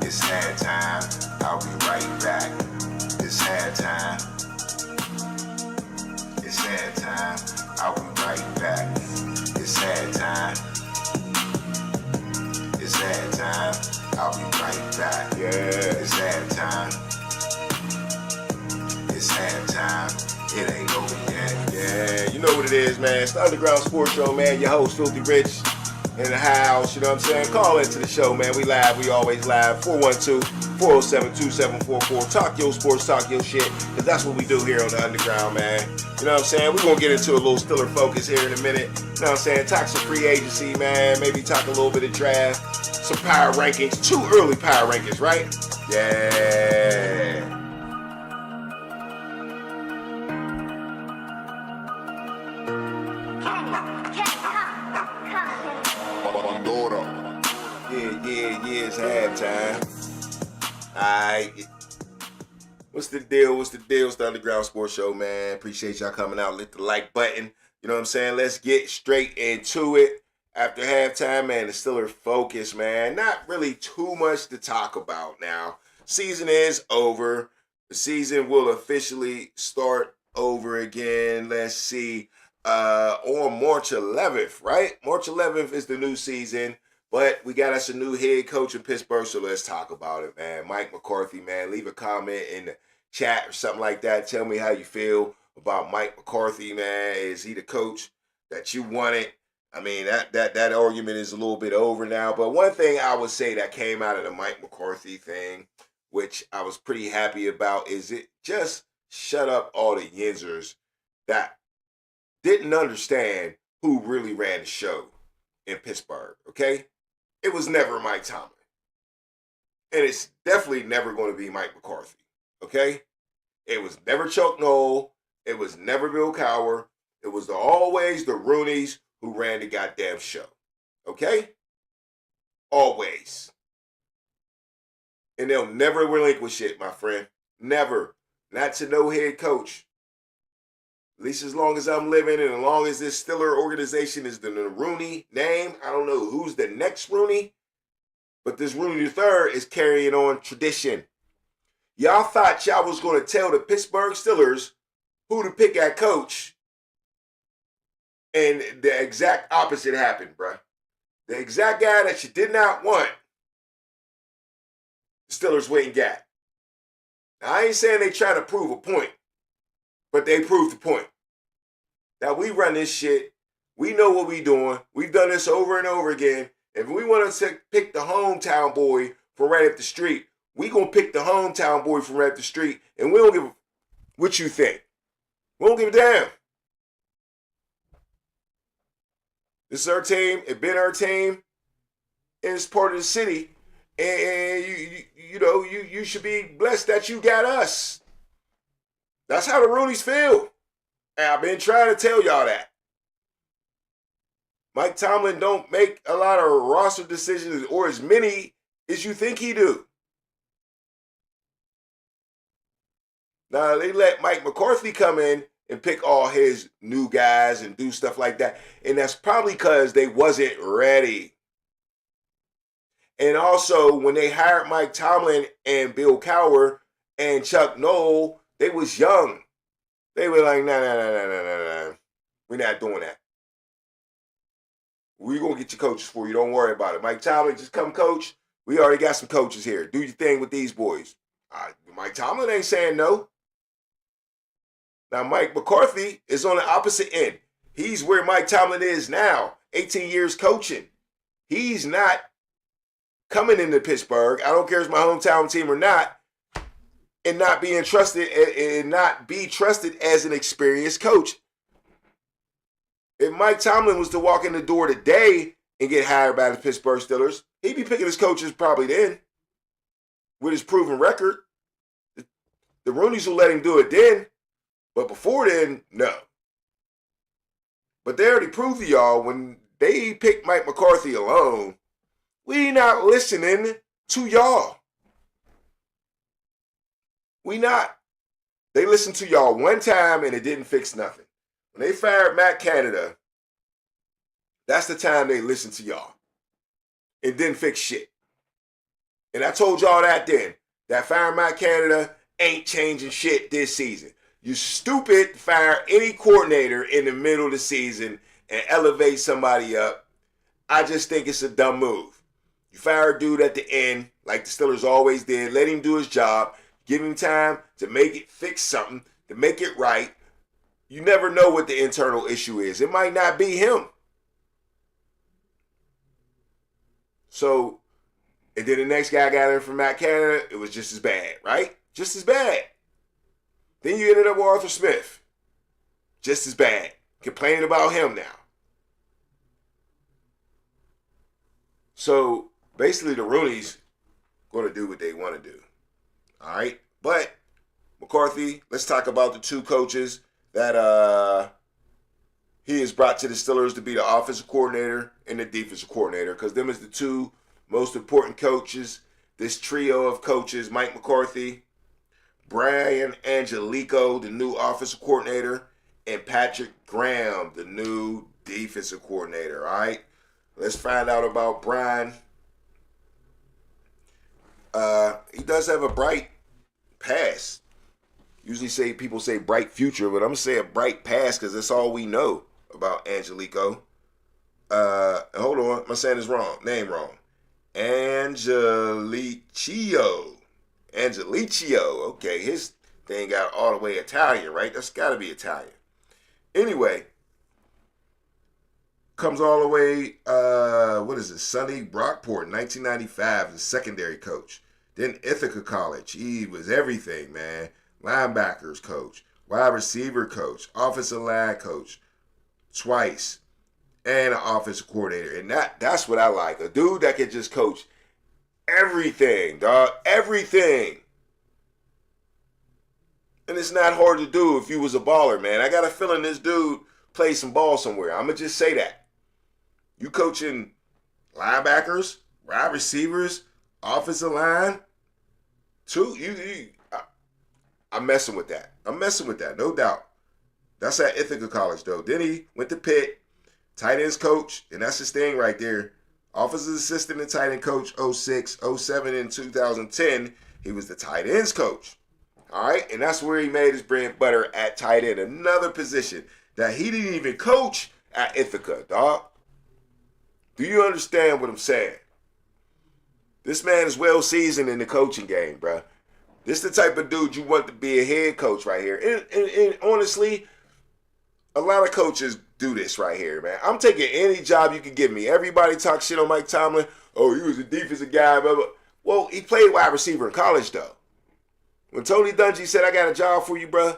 It's halftime. I'll be right back. It's halftime. It's halftime. I'll be right back. It's halftime. It's halftime. I'll be right back. Yeah, it's halftime. It's halftime. It ain't over yet. Yeah, you know what it is, man. It's the Underground Sports Show, man. Your host, Filthy Rich, in the house. You know what I'm saying? Call into the show, man. We live. We always live. 412-407-2744. Talk your sports, talk your shit. Because that's what we do here on the Underground, man. You know what I'm saying? We're going to get into a little Stiller focus here in a minute. You know what I'm saying? Talk some free agency, man. Maybe talk a little bit of draft. Some power rankings. 2 early power rankings, right? Yeah. Yeah, it's halftime. Alright. What's the deal? It's the Underground Sports Show, man. Appreciate y'all coming out. Hit the like button. You know what I'm saying? Let's get straight into it. After halftime, man, the Steelers focus, man. Not really too much to talk about now. Season is over. The season will officially start over again. Let's see. On March 11th, right? March 11th is the new season. But we got us a new head coach in Pittsburgh, so let's talk about it, man. Mike McCarthy, man. Leave a comment in the chat or something like that. Tell me how you feel about Mike McCarthy, man. Is he the coach that you wanted? I mean, that argument is a little bit over now. But one thing I would say that came out of the Mike McCarthy thing, which I was pretty happy about, is it just shut up all the yinzers that didn't understand who really ran the show in Pittsburgh, okay? It was never Mike Tomlin. And it's definitely never going to be Mike McCarthy, okay? It was never Chuck Noll. It was never Bill Cowher. It was always the Rooneys who ran the goddamn show, okay? Always. And they'll never relinquish it, my friend. Never. Not to no head coach. At least as long as I'm living and as long as this Stiller organization is the Rooney name, I don't know who's the next Rooney, but this Rooney III is carrying on tradition. Y'all thought y'all was going to tell the Pittsburgh Steelers who to pick at coach, and the exact opposite happened, bruh. The exact guy that you did not want, the Steelers went and got. Now, I ain't saying they try to prove a point, but they proved the point. That we run this shit. We know what we doing. We've done this over and over again. If we want to pick the hometown boy from right up the street, we going to pick the hometown boy from right up the street, and we don't give a what you think. We don't give a damn. This is our team. It been our team. And it's part of the city. And you should be blessed that you got us. That's how the Rooneys feel. And I've been trying to tell y'all that. Mike Tomlin don't make a lot of roster decisions or as many as you think he do. Now, they let Mike McCarthy come in and pick all his new guys and do stuff like that. And that's probably because they wasn't ready. And also, when they hired Mike Tomlin and Bill Cowher and Chuck Noll, they was young. They were like, nah. We're not doing that. We're going to get your coaches for you. Don't worry about it. Mike Tomlin, just come coach. We already got some coaches here. Do your thing with these boys. Mike Tomlin ain't saying no. Now, Mike McCarthy is on the opposite end. He's where Mike Tomlin is now, 18 years coaching. He's not coming into Pittsburgh. I don't care if it's my hometown team or not, and not being trusted and not be trusted as an experienced coach. If Mike Tomlin was to walk in the door today and get hired by the Pittsburgh Steelers, he'd be picking his coaches probably then with his proven record. The Roonies will let him do it then, but before then, no. But they already proved to y'all when they picked Mike McCarthy alone, we not listening to y'all. We not. They listened to y'all one time and it didn't fix nothing. When they fired Matt Canada, that's the time they listened to y'all. It didn't fix shit. And I told y'all that then. That firing Matt Canada ain't changing shit this season. You stupid fire any coordinator in the middle of the season and elevate somebody up. I just think it's a dumb move. You fire a dude at the end, like the Steelers always did. Let him do his job. Give him time to make it, fix something, to make it right. You never know what the internal issue is. It might not be him. So, and then the next guy got in from Matt Canada, it was just as bad, right? Just as bad. Then you ended up with Arthur Smith. Just as bad. Complaining about him now. So, basically the Roonies going to do what they want to do. All right? But, McCarthy, let's talk about the two coaches that he has brought to the Steelers to be the offensive coordinator and the defensive coordinator, because them is the two most important coaches. This trio of coaches, Mike McCarthy, Brian Angelico, the new offensive coordinator, and Patrick Graham, the new defensive coordinator. All right, let's find out about Brian. He does have a bright past. Usually people say bright future, but I'm going to say a bright past because that's all we know about Angelico. Hold on, I'm saying his name wrong. Angelicio. Okay, his thing got all the way Italian, right? That's got to be Italian. Anyway, comes all the way, Sunny Brockport, 1995, the secondary coach. Then Ithaca College, he was everything, man. Linebackers coach, wide receiver coach, offensive line coach, twice, and an offensive coordinator. And that's what I like. A dude that can just coach everything, dog. Everything. And it's not hard to do if you was a baller, man. I got a feeling this dude plays some ball somewhere. I'm going to just say that. You coaching linebackers, wide receivers, offensive line, I'm messing with that. No doubt. That's at Ithaca College, though. Then he went to Pitt, tight ends coach, and that's his thing right there. Offensive assistant and tight end coach, 06, 07, and 2010. He was the tight ends coach. All right? And that's where he made his bread and butter at tight end. Another position that he didn't even coach at Ithaca, dog. Do you understand what I'm saying? This man is well seasoned in the coaching game, bro. This is the type of dude you want to be a head coach right here. And honestly, a lot of coaches do this right here, man. I'm taking any job you can give me. Everybody talks shit on Mike Tomlin. Oh, he was a defensive guy, blah, blah. Well, he played wide receiver in college, though. When Tony Dungy said, I got a job for you, bro,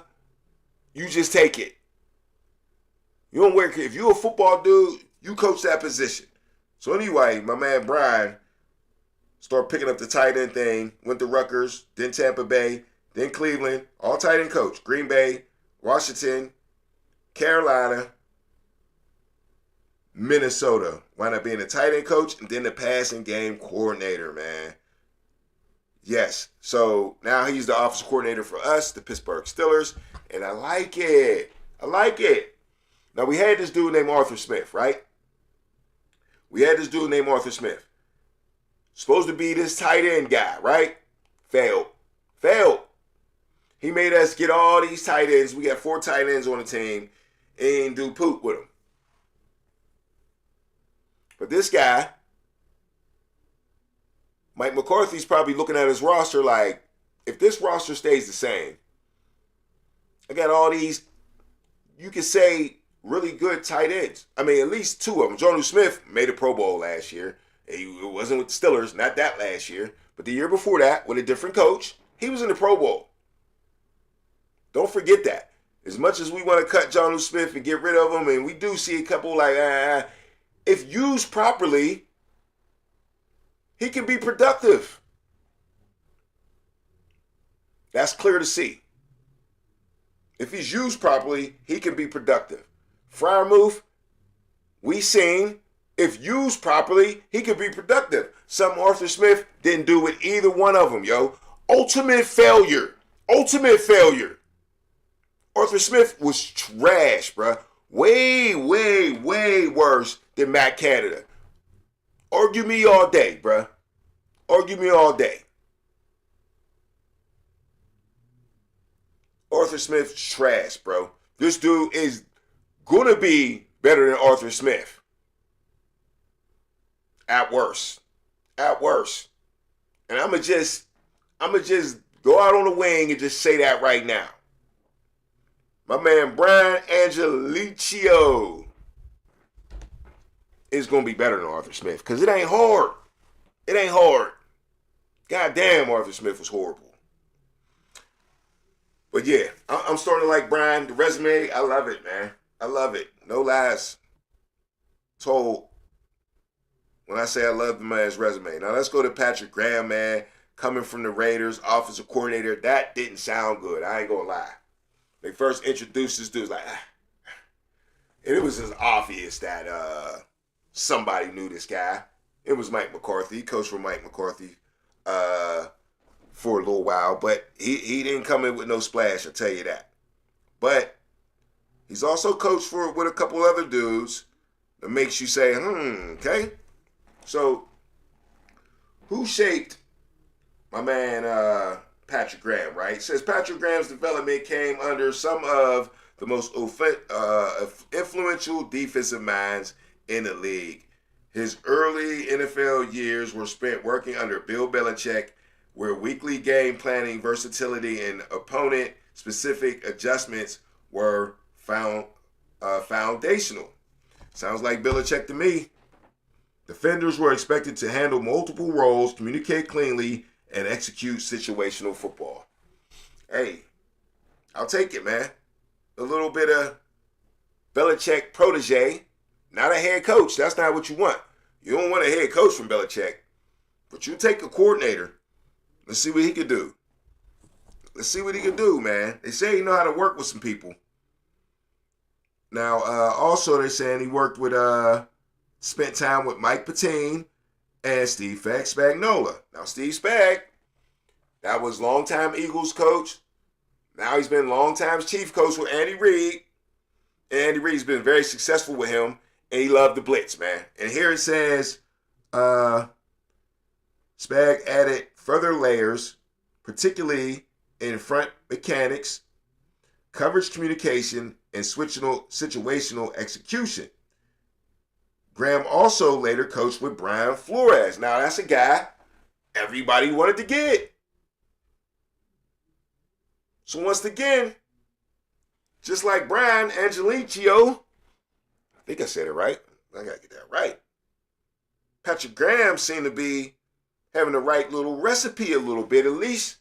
you just take it. You don't work. If you're a football dude, you coach that position. So anyway, my man Brian started picking up the tight end thing, went to Rutgers, then Tampa Bay, then Cleveland, all tight end coach. Green Bay, Washington, Carolina, Minnesota. Wound up being a tight end coach and then the passing game coordinator, man. Yes. So now he's the offensive coordinator for us, the Pittsburgh Steelers, and I like it. Now we had this dude named Arthur Smith, right? Supposed to be this tight end guy, right? Failed. He made us get all these tight ends. We got 4 tight ends on the team and do poop with them. But this guy, Mike McCarthy's probably looking at his roster like, if this roster stays the same, I got all these, you could say, really good tight ends. I mean, at least two of them. Jonnu Smith made a Pro Bowl last year. He wasn't with the Steelers, not that last year, but the year before that, with a different coach, he was in the Pro Bowl. Don't forget that. As much as we want to cut Jonnu Smith and get rid of him, and we do see a couple like, if used properly, he can be productive. That's clear to see. If he's used properly, he can be productive. Freiermuth, we seen, if used properly, he could be productive. Something Arthur Smith didn't do with either one of them, yo. Ultimate failure. Ultimate failure. Arthur Smith was trash, bruh. Way, way, way worse than Matt Canada. Argue me all day, bruh. Argue me all day. Arthur Smith's trash, bro. This dude is gonna be better than Arthur Smith. At worst. At worst. And I'ma just go out on the wing and just say that right now. My man Brian Angelicio is gonna be better than Arthur Smith. Because it ain't hard. It ain't hard. God damn, Arthur Smith was horrible. But yeah, I'm starting to like Brian. The resume, I love it, man. I love it. No lies told when I say I love the man's resume. Now let's go to Patrick Graham, man. Coming from the Raiders, offensive coordinator. That didn't sound good. I ain't gonna lie. They first introduced this dude, like, and it was just obvious that somebody knew this guy. It was Mike McCarthy, coach for Mike McCarthy. For a little while, but he didn't come in with no splash, I'll tell you that. But he's also coached with a couple other dudes that makes you say, okay. So who shaped my man Patrick Graham, right? It says Patrick Graham's development came under some of the most influential defensive minds in the league. His early NFL years were spent working under Bill Belichick, where weekly game planning, versatility, and opponent-specific adjustments were foundational. Sounds like Belichick to me. Defenders were expected to handle multiple roles, communicate cleanly, and execute situational football. Hey, I'll take it, man. A little bit of Belichick protege, not a head coach. That's not what you want. You don't want a head coach from Belichick, but you take a coordinator. Let's see what he can do. Let's see what he can do, man. They say he know how to work with some people. Now, also they're saying he worked with, spent time with Mike Patine and Steve Spagnuolo. Now, Steve Spag, that was longtime Eagles coach. Now he's been longtime Chief coach with Andy Reid. And Andy Reid's been very successful with him, and he loved the blitz, man. And here it says, Spag added further layers, particularly in front mechanics, coverage communication, and situational execution. Graham also later coached with Brian Flores. Now, that's a guy everybody wanted to get. So once again, just like Brian Angelicio, I think I said it right. I got to get that right. Patrick Graham seemed to be having the right little recipe a little bit, at least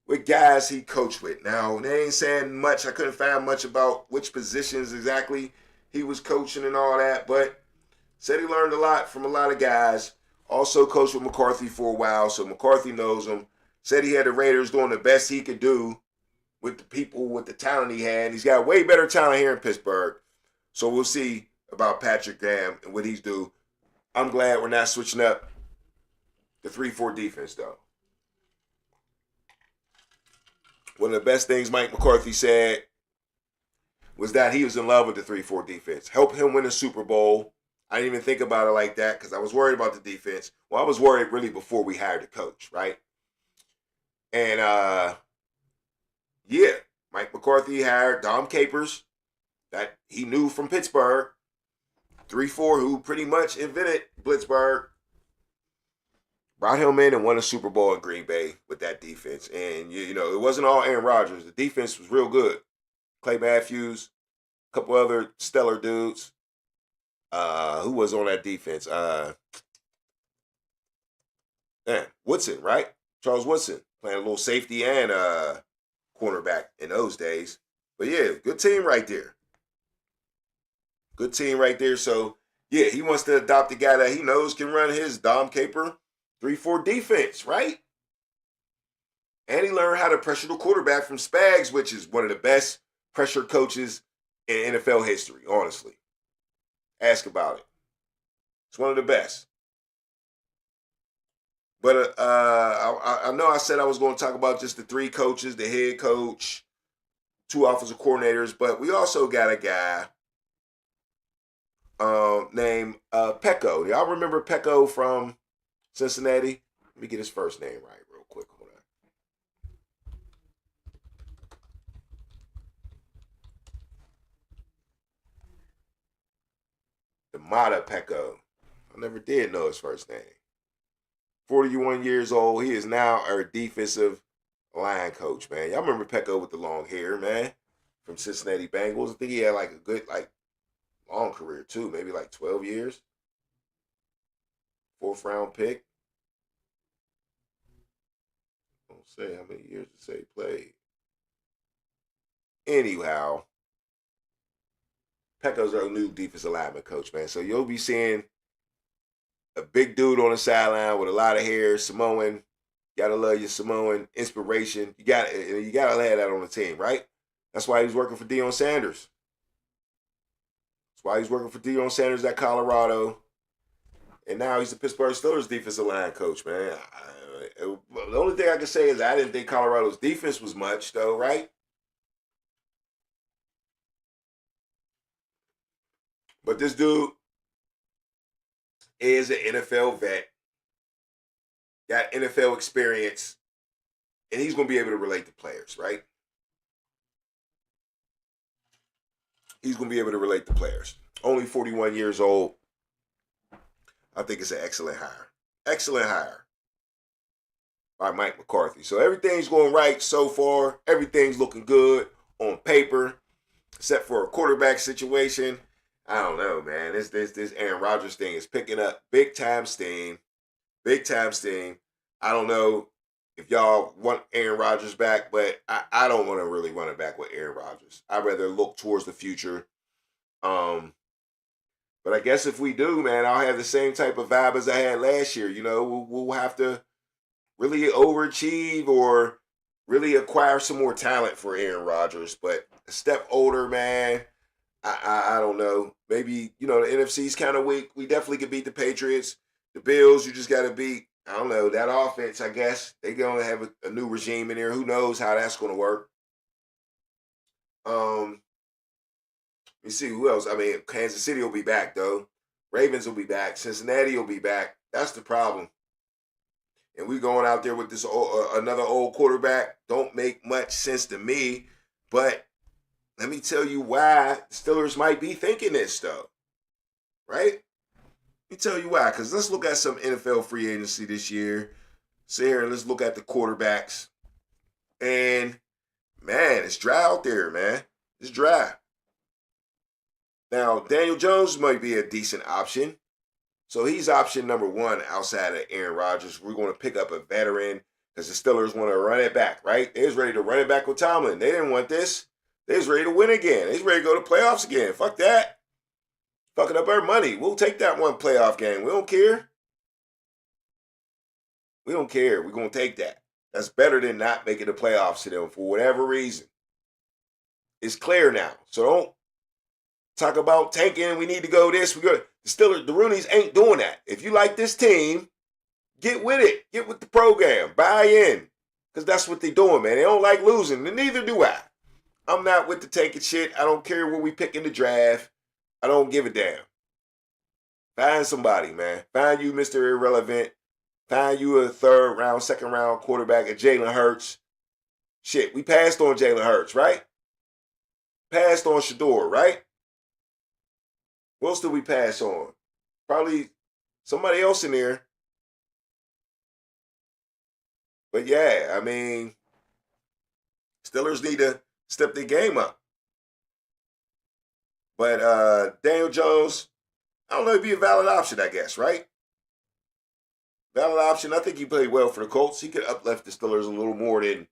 with guys he coached with. Now, they ain't saying much. I couldn't find much about which positions exactly he was coaching and all that, but said he learned a lot from a lot of guys. Also coached with McCarthy for a while, so McCarthy knows him. Said he had the Raiders doing the best he could do with the people, with the talent he had. He's got way better talent here in Pittsburgh. So we'll see about Patrick Graham and what he's do. I'm glad we're not switching up the 3-4 defense, though. One of the best things Mike McCarthy said was that he was in love with the 3-4 defense. Helped him win a Super Bowl. I didn't even think about it like that because I was worried about the defense. Well, I was worried really before we hired the coach, right? And, yeah, Mike McCarthy hired Dom Capers that he knew from Pittsburgh. 3-4, who pretty much invented Blitzburg, brought him in and won a Super Bowl in Green Bay with that defense. And, you know, it wasn't all Aaron Rodgers. The defense was real good. Clay Matthews, a couple other stellar dudes. Who was on that defense? Woodson, right? Charles Woodson, playing a little safety and cornerback in those days. But yeah, good team right there. Good team right there. So yeah, he wants to adopt a guy that he knows can run his Dom Caper 3-4 defense, right? And he learned how to pressure the quarterback from Spags, which is one of the best pressure coaches in NFL history, honestly. Ask about it. It's one of the best. But I know I said I was going to talk about just the 3 coaches, the head coach, 2 offensive coordinators, but we also got a guy named Pecco. Y'all remember Pecco from Cincinnati? Let me get his first name right real quick. Hold on. Demata Pecco. I never did know his first name. 41 years old. He is now our defensive line coach, man. Y'all remember Pecco with the long hair, man, from Cincinnati Bengals. I think he had like a good, long career too, maybe like 12 years. 4th round pick. Don't say how many years to say he played. Anyhow, Pecco's our new defensive lineman coach, man. So you'll be seeing a big dude on the sideline with a lot of hair, Samoan. Gotta love your Samoan inspiration. You gotta have that on the team, right? That's why he's working for Deion Sanders. That's why he's working for Deion Sanders at Colorado. And now he's the Pittsburgh Steelers defensive line coach, man. The only thing I can say is I didn't think Colorado's defense was much, though, right? But this dude is an NFL vet, got NFL experience, and he's going to be able to relate to players, right? He's going to be able to relate to players. Only 41 years old. I think it's an excellent hire. Excellent hire by Mike McCarthy. So everything's going right so far. Everything's looking good on paper, except for a quarterback situation. I don't know, man. This Aaron Rodgers thing is picking up big time steam. Big time steam. I don't know if y'all want Aaron Rodgers back, but I don't want to really run it back with Aaron Rodgers. I'd rather look towards the future. But I guess if we do, man, I'll have the same type of vibe as I had last year. You know, we'll have to really overachieve or really acquire some more talent for Aaron Rodgers. But a step older, man, I don't know. Maybe, you know, the NFC's kind of weak. We definitely could beat the Patriots. The Bills, you just got to beat, I don't know, that offense, I guess. They're going to have a new regime in there. Who knows how that's going to work. Let me see who else. I mean, Kansas City will be back, though. Ravens will be back. Cincinnati will be back. That's the problem. And we going out there with this another old quarterback. Don't make much sense to me. But let me tell you why the Steelers might be thinking this, though. Right? Let me tell you why. Because let's look at some NFL free agency this year. Sit here and let's look at the quarterbacks. And, man, it's dry out there, man. It's dry. Now, Daniel Jones might be a decent option. So he's option number 1 outside of Aaron Rodgers. We're going to pick up a veteran because the Steelers want to run it back, right? They was ready to run it back with Tomlin. They didn't want this. They was ready to win again. They was ready to go to playoffs again. Fuck that. Fucking up our money. We'll take that one playoff game. We don't care. We don't care. We're going to take that. That's better than not making the playoffs to them for whatever reason. It's clear now. So don't talk about tanking. We need to go this. We go. The Steelers, the Roonies ain't doing that. If you like this team, get with it. Get with the program. Buy in. Because that's what they're doing, man. They don't like losing. And neither do I. I'm not with the tanking shit. I don't care what we pick in the draft. I don't give a damn. Find somebody, man. Find you Mr. Irrelevant. Find you a 3rd round, 2nd round quarterback at Jalen Hurts. Shit, we passed on Jalen Hurts, right? Passed on Shador, right? What else did we pass on? Probably somebody else in there. But yeah, I mean, Steelers need to step their game up. But Daniel Jones, I don't know, he'd be a valid option, I guess, right? Valid option. I think he played well for the Colts. He could uplift the Steelers a little more than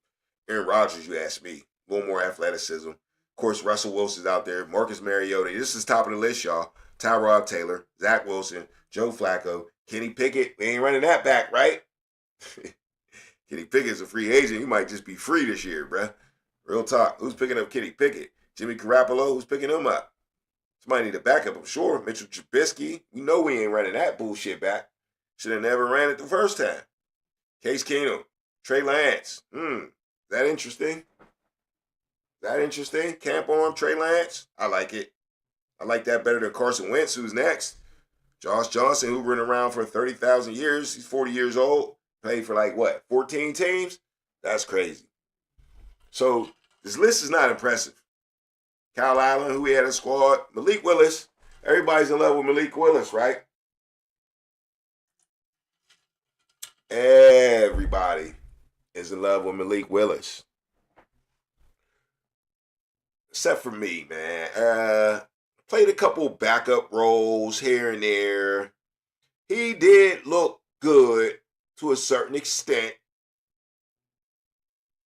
Aaron Rodgers, you ask me. A little more athleticism. Of course, Russell Wilson's out there. Marcus Mariota. This is top of the list, y'all. Tyrod Taylor, Zach Wilson, Joe Flacco, Kenny Pickett. We ain't running that back, right? Kenny Pickett's a free agent. He might just be free this year, bruh. Real talk. Who's picking up Kenny Pickett? Jimmy Garoppolo? Who's picking him up? Somebody need a backup, I'm sure. Mitchell Trubisky. We know we ain't running that bullshit back. Should have never ran it the first time. Case Keenum. Trey Lance. Is that interesting? Camp arm, Trey Lance? I like it. I like that better than Carson Wentz, who's next. Josh Johnson, who been around for 30,000 years. He's 40 years old. Played for 14 teams? That's crazy. So this list is not impressive. Kyle Allen, who we had in squad. Malik Willis. Everybody's in love with Malik Willis, right? Everybody is in love with Malik Willis. Except for me, man. Played a couple backup roles here and there. He did look good to a certain extent.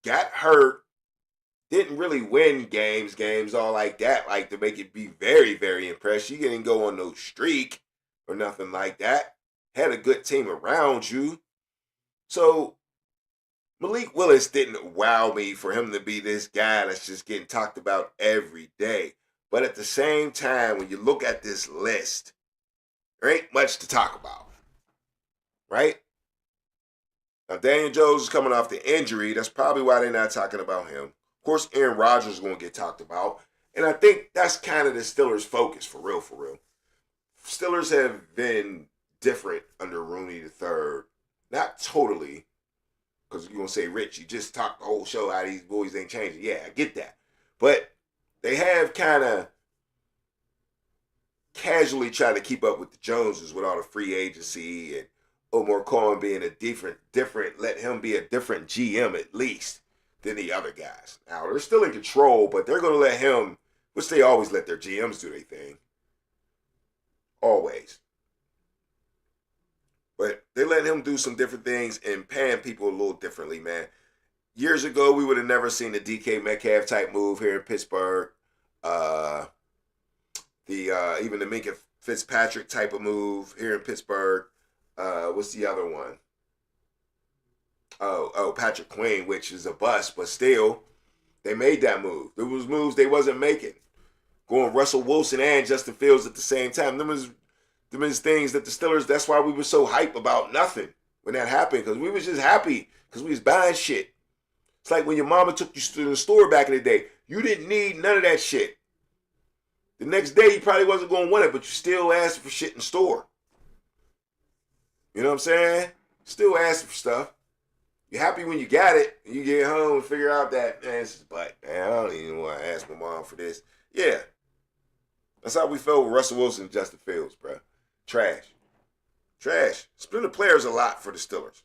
Got hurt. Didn't really win games all like that, like to make it be very, very impressive. You didn't go on no streak or nothing like that. Had a good team around you. So Malik Willis didn't wow me for him to be this guy that's just getting talked about every day. But at the same time, when you look at this list, there ain't much to talk about, right? Now, Daniel Jones is coming off the injury. That's probably why they're not talking about him. Of course, Aaron Rodgers is going to get talked about. And I think that's kind of the Steelers' focus, for real, for real. Steelers have been different under Rooney III. Not totally, because you're going to say, Rich, you just talked the whole show how these boys ain't changing. Yeah, I get that. But they have kind of casually tried to keep up with the Joneses with all the free agency and Omar Cohen being a different, let him be a different GM at least than the other guys. Now, they're still in control, but they're going to let him, which they always let their GMs do their thing. Always. But they let him do some different things and paying people a little differently, man. Years ago, we would have never seen the DK Metcalf type move here in Pittsburgh. Even the Minka Fitzpatrick type of move here in Pittsburgh. What's the other one? Patrick Queen, which is a bust, but still, they made that move. There was moves they wasn't making. Going Russell Wilson and Justin Fields at the same time. Them is things that the Steelers, that's why we were so hype about nothing when that happened, because we was just happy because we was buying shit. It's like when your mama took you to the store back in the day. You didn't need none of that shit. The next day, you probably wasn't going to want it, but you still asking for shit in the store. You know what I'm saying? Still asking for stuff. You're happy when you got it, and you get home and figure out that, man, this is butt. Man, I don't even want to ask my mom for this. Yeah. That's how we felt with Russell Wilson and Justin Fields, bro. Trash. Split the players a lot for the Steelers.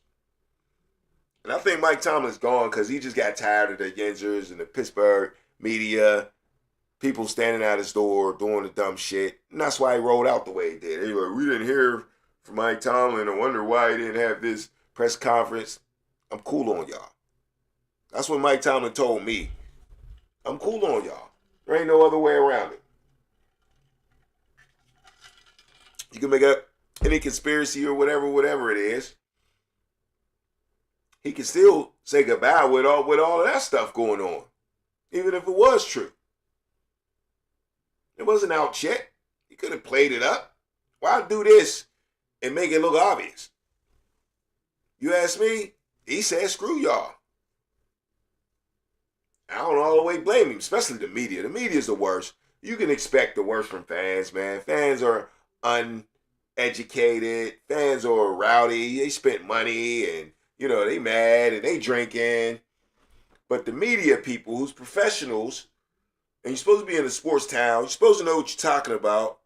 And I think Mike Tomlin's gone because he just got tired of the Yinzers and the Pittsburgh media, people standing at his door doing the dumb shit. And that's why he rolled out the way he did. Anyway, we didn't hear from Mike Tomlin. I wonder why he didn't have this press conference. I'm cool on y'all. That's what Mike Tomlin told me. I'm cool on y'all. There ain't no other way around it. You can make up any conspiracy or whatever it is. He can still say goodbye with all of that stuff going on, even if it was true. It wasn't out yet. He could have played it up. Why do this and make it look obvious? You ask me, he said, screw y'all. I don't all the way blame him, especially the media. The media is the worst. You can expect the worst from fans, man. Fans are uneducated. Fans are rowdy. They spent money and, they mad and they drinking. But the media people who's professionals, and you're supposed to be in a sports town, you're supposed to know what you're talking about.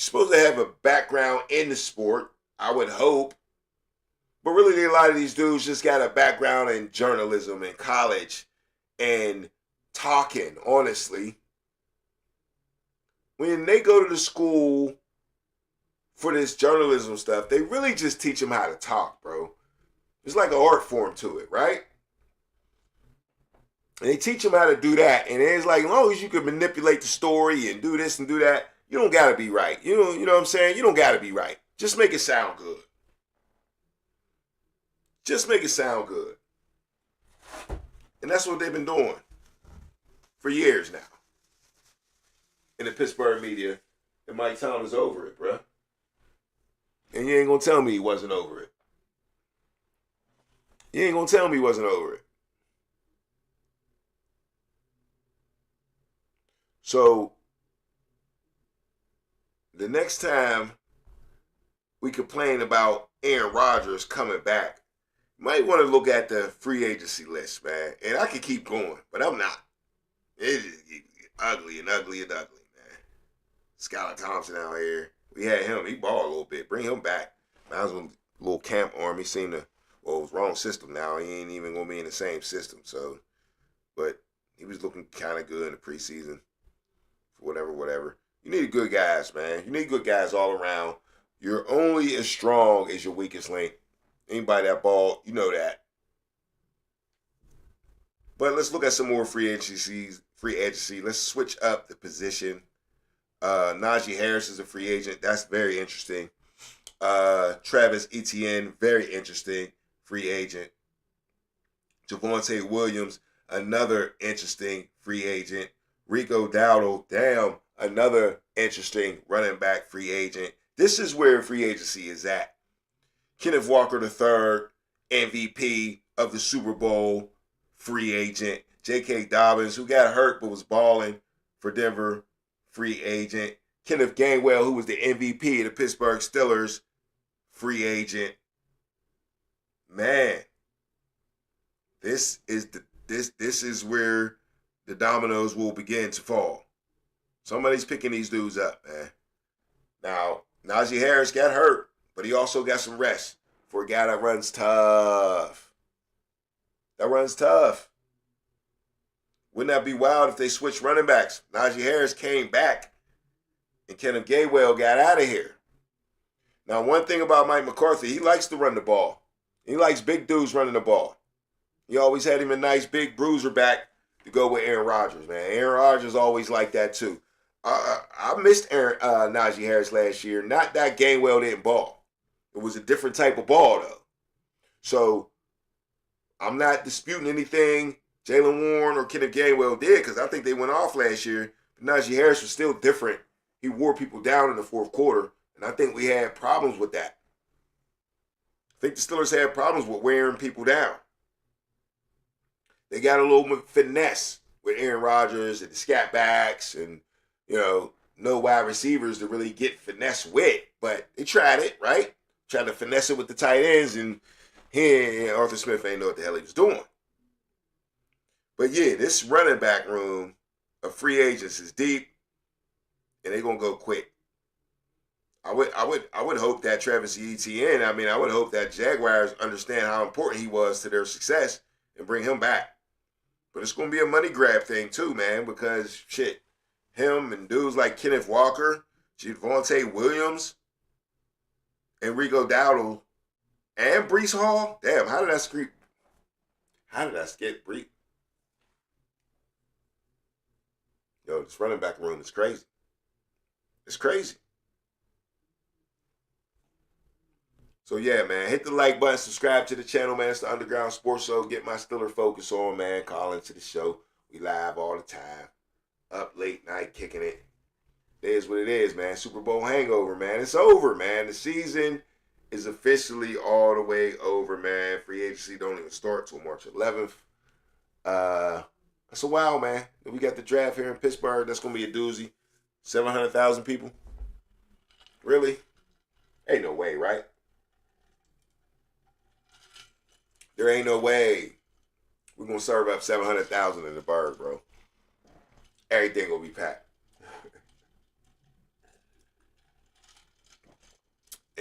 supposed to have a background in the sport, I would hope. But really, a lot of these dudes just got a background in journalism and college and talking, honestly. When they go to the school for this journalism stuff, they really just teach them how to talk, bro. It's like an art form to it, right? And they teach them how to do that. And it's like, as long as you can manipulate the story and do this and do that, you don't got to be right. You know what I'm saying? You don't got to be right. Just make it sound good. Just make it sound good. And that's what they've been doing for years now. In the Pittsburgh media, and Mike Tomlin is over it, bro. And you ain't gonna tell me he wasn't over it. You ain't gonna tell me he wasn't over it. So, the next time we complain about Aaron Rodgers coming back, you might want to look at the free agency list, man. And I could keep going, but I'm not. It's ugly and ugly and ugly, man. Skylar Thompson out here. We had him. He balled a little bit. Bring him back. I was a little camp arm. He seemed to, well, it was wrong system now. He ain't even going to be in the same system. So, but he was looking kind of good in the preseason. Whatever. You need good guys, man. You need good guys all around. You're only as strong as your weakest link. Anybody that ball, you know that. But let's look at some more free agency. Let's switch up the position. Najee Harris is a free agent. That's very interesting. Travis Etienne, very interesting free agent. Javonte Williams, another interesting free agent. Rico Dowdle, another interesting running back free agent. This is where free agency is at. Kenneth Walker III, MVP of the Super Bowl, free agent. J.K. Dobbins, who got hurt but was balling for Denver, free agent. Kenneth Gainwell, who was the MVP of the Pittsburgh Steelers, free agent. Man, this is where the dominoes will begin to fall. Somebody's picking these dudes up, man. Now, Najee Harris got hurt, but he also got some rest for a guy that runs tough. Wouldn't that be wild if they switched running backs? Najee Harris came back and Kenneth Gainwell got out of here. Now, one thing about Mike McCarthy, he likes to run the ball. He likes big dudes running the ball. He always had him a nice big bruiser back to go with Aaron Rodgers, man. Aaron Rodgers always like that too. I missed Najee Harris last year. Not that Gainwell didn't ball. It was a different type of ball, though. So, I'm not disputing anything Jalen Warren or Kenneth Gainwell did because I think they went off last year. But Najee Harris was still different. He wore people down in the fourth quarter, and I think we had problems with that. I think the Steelers had problems with wearing people down. They got a little finesse with Aaron Rodgers and the scat backs and, no wide receivers to really get finesse with. But they tried it, right? Tried to finesse it with the tight ends, and Arthur Smith ain't know what the hell he was doing. But yeah, this running back room of free agents is deep, and they're gonna go quick. I would hope that Travis Etienne, I would hope that Jaguars understand how important he was to their success and bring him back. But it's gonna be a money grab thing too, man, because shit, him and dudes like Kenneth Walker, Javonte Williams, and Rico Dowdle, and Breece Hall. Damn, how did I skip Breece? Yo, this running back room is crazy. It's crazy. So yeah, man, hit the like button, subscribe to the channel, man. It's the Underground Sports Show. Get my Steeler focus on, man. Call into the show. We live all the time. Up late night, kicking it. It is what it is, man. Super Bowl hangover, man. It's over, man. The season is officially all the way over, man. Free agency don't even start till March 11th. That's a while, man. We got the draft here in Pittsburgh. That's going to be a doozy. 700,000 people. Really? Ain't no way, right? There ain't no way we're going to serve up 700,000 in the Burgh, bro. Everything will be packed.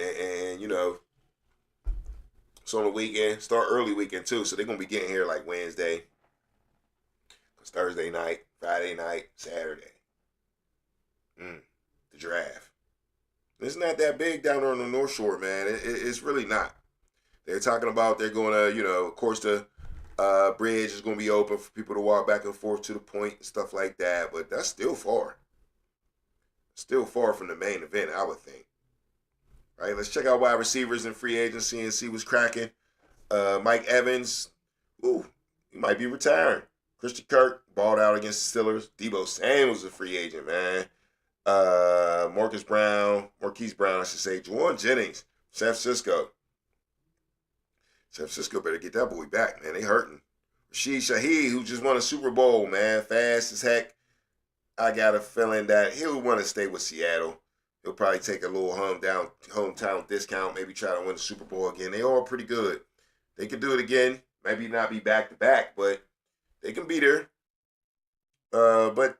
And you know, it's on the weekend. Start early weekend too, so they're gonna be getting here like Wednesday. It's Thursday night, Friday night, Saturday. The draft. It's not that big down there on the North Shore, man. It's really not. They're talking about they're going to, you know, of course the bridge is going to be open for people to walk back and forth to the point and stuff like that, but that's still far. Still far from the main event, I would think. All right, let's check out wide receivers in free agency and see what's cracking. Mike Evans, he might be retiring. Christian Kirk balled out against the Steelers. Debo Samuel's a free agent, man. Marquise Brown, I should say. Juwan Jennings, San Francisco. San Francisco better get that boy back, man. They hurting. Rashid Shaheed, who just won a Super Bowl, man. Fast as heck. I got a feeling that he'll want to stay with Seattle. He'll probably take a little hometown discount, maybe try to win the Super Bowl again. They all pretty good. They can do it again. Maybe not be back-to-back, but they can be there. But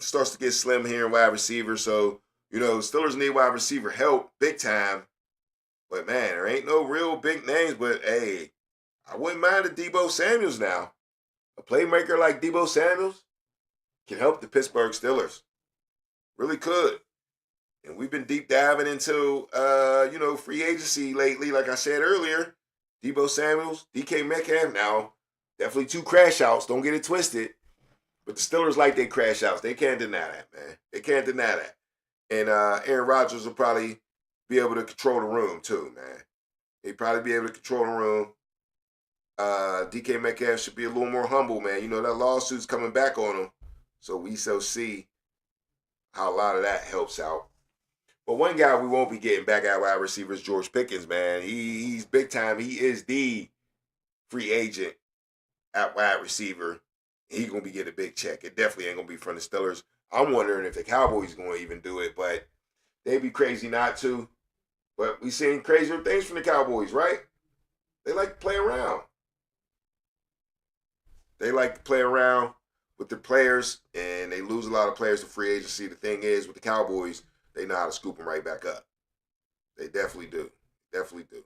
starts to get slim here in wide receiver. So, you know, Steelers need wide receiver help big time. But, man, there ain't no real big names. But, hey, I wouldn't mind a Debo Samuels now. A playmaker like Debo Samuels can help the Pittsburgh Steelers. Really could. And we've been deep diving into, free agency lately. Like I said earlier, Debo Samuels, DK Metcalf. Now, definitely 2 crash outs. Don't get it twisted. But the Steelers like their crash outs. They can't deny that, man. They can't deny that. And Aaron Rodgers will probably be able to control the room, too, man. He'd probably be able to control the room. DK Metcalf should be a little more humble, man. You know, that lawsuit's coming back on him. So we shall see how a lot of that helps out. But one guy we won't be getting back at wide receiver is George Pickens, man. He's big time. He is the free agent at wide receiver. He's going to be getting a big check. It definitely ain't going to be from the Steelers. I'm wondering if the Cowboys going to even do it, but they'd be crazy not to. But we seen crazier things from the Cowboys, right? They like to play around. They like to play around with the players, and they lose a lot of players to free agency. The thing is, with the Cowboys, they know how to scoop them right back up. They definitely do. Definitely do.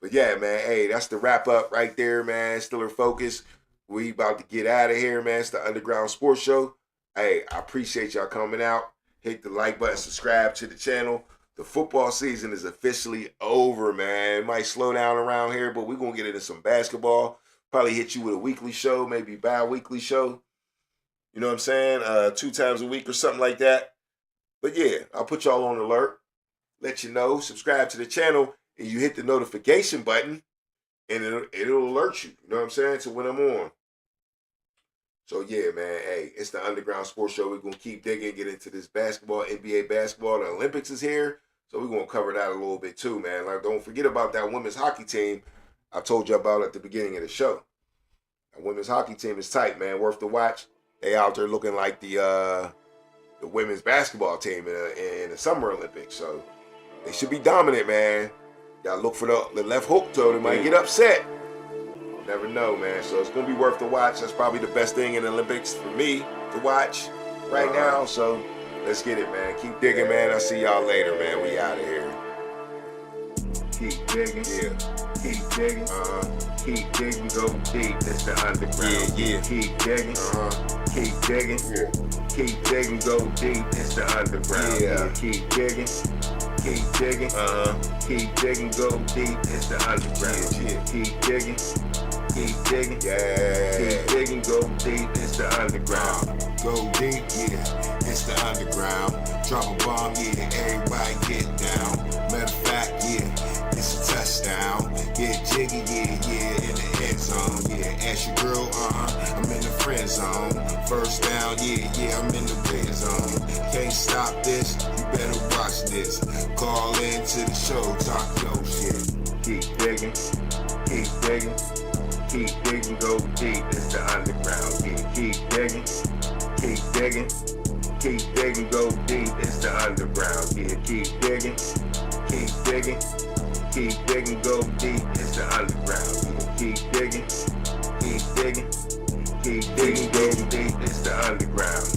But yeah, man, hey, that's the wrap up right there, man. Steeler Focus. We about to get out of here, man. It's the Underground Sports Show. Hey, I appreciate y'all coming out. Hit the like button, subscribe to the channel. The football season is officially over, man. It might slow down around here, but we're going to get into some basketball. Probably hit you with a weekly show, maybe bi-weekly show. You know what I'm saying? 2 times a week or something like that. But yeah, I'll put y'all on alert. Let you know. Subscribe to the channel, and you hit the notification button, and it'll alert you. You know what I'm saying? To when I'm on. So, yeah, man, hey, it's the Underground Sports Show. We're going to keep digging, get into this basketball, NBA basketball. The Olympics is here, so we're going to cover that a little bit too, man. Like, don't forget about that women's hockey team I told you about at the beginning of the show. That women's hockey team is tight, man. Worth the watch. They out there looking like the women's basketball team in the Summer Olympics. So, they should be dominant, man. Got to look for the left hook, though. They might get upset. Never know, man. So it's going to be worth the watch. That's probably the best thing in the Olympics for me to watch right now. So let's get it, man. Keep digging, man. I'll see y'all later, man. We out of here. Keep digging. Yeah. Keep digging. Keep digging. Go deep. It's the underground. Yeah. Keep digging. Keep digging. Yeah. Keep digging. Go deep. It's the underground. Yeah. Keep digging. Keep digging. Keep digging. Go deep. It's the underground. Yeah. Keep digging. Keep digging. Yeah. Keep digging. Go deep. It's the underground. Go deep, yeah. It's the underground. Drop a bomb, yeah. Everybody get down. Matter of fact, yeah. It's a touchdown. Get jiggy, yeah. In the end zone, yeah. Ask your girl, I'm in the friend zone. First down, yeah. I'm in the red zone. Can't stop this. You better watch this. Call in to the show. Talk your shit. Keep digging. Keep digging. Keep digging. Go deep. It's the underground. Yeah. Keep digging. Keep digging. Keep digging. Go deep. It's the underground. Yeah. Keep digging. Keep digging. Keep digging. Go deep. It's the underground. Yeah. Keep digging. Keep digging. Keep digging. Go deep. It's the underground.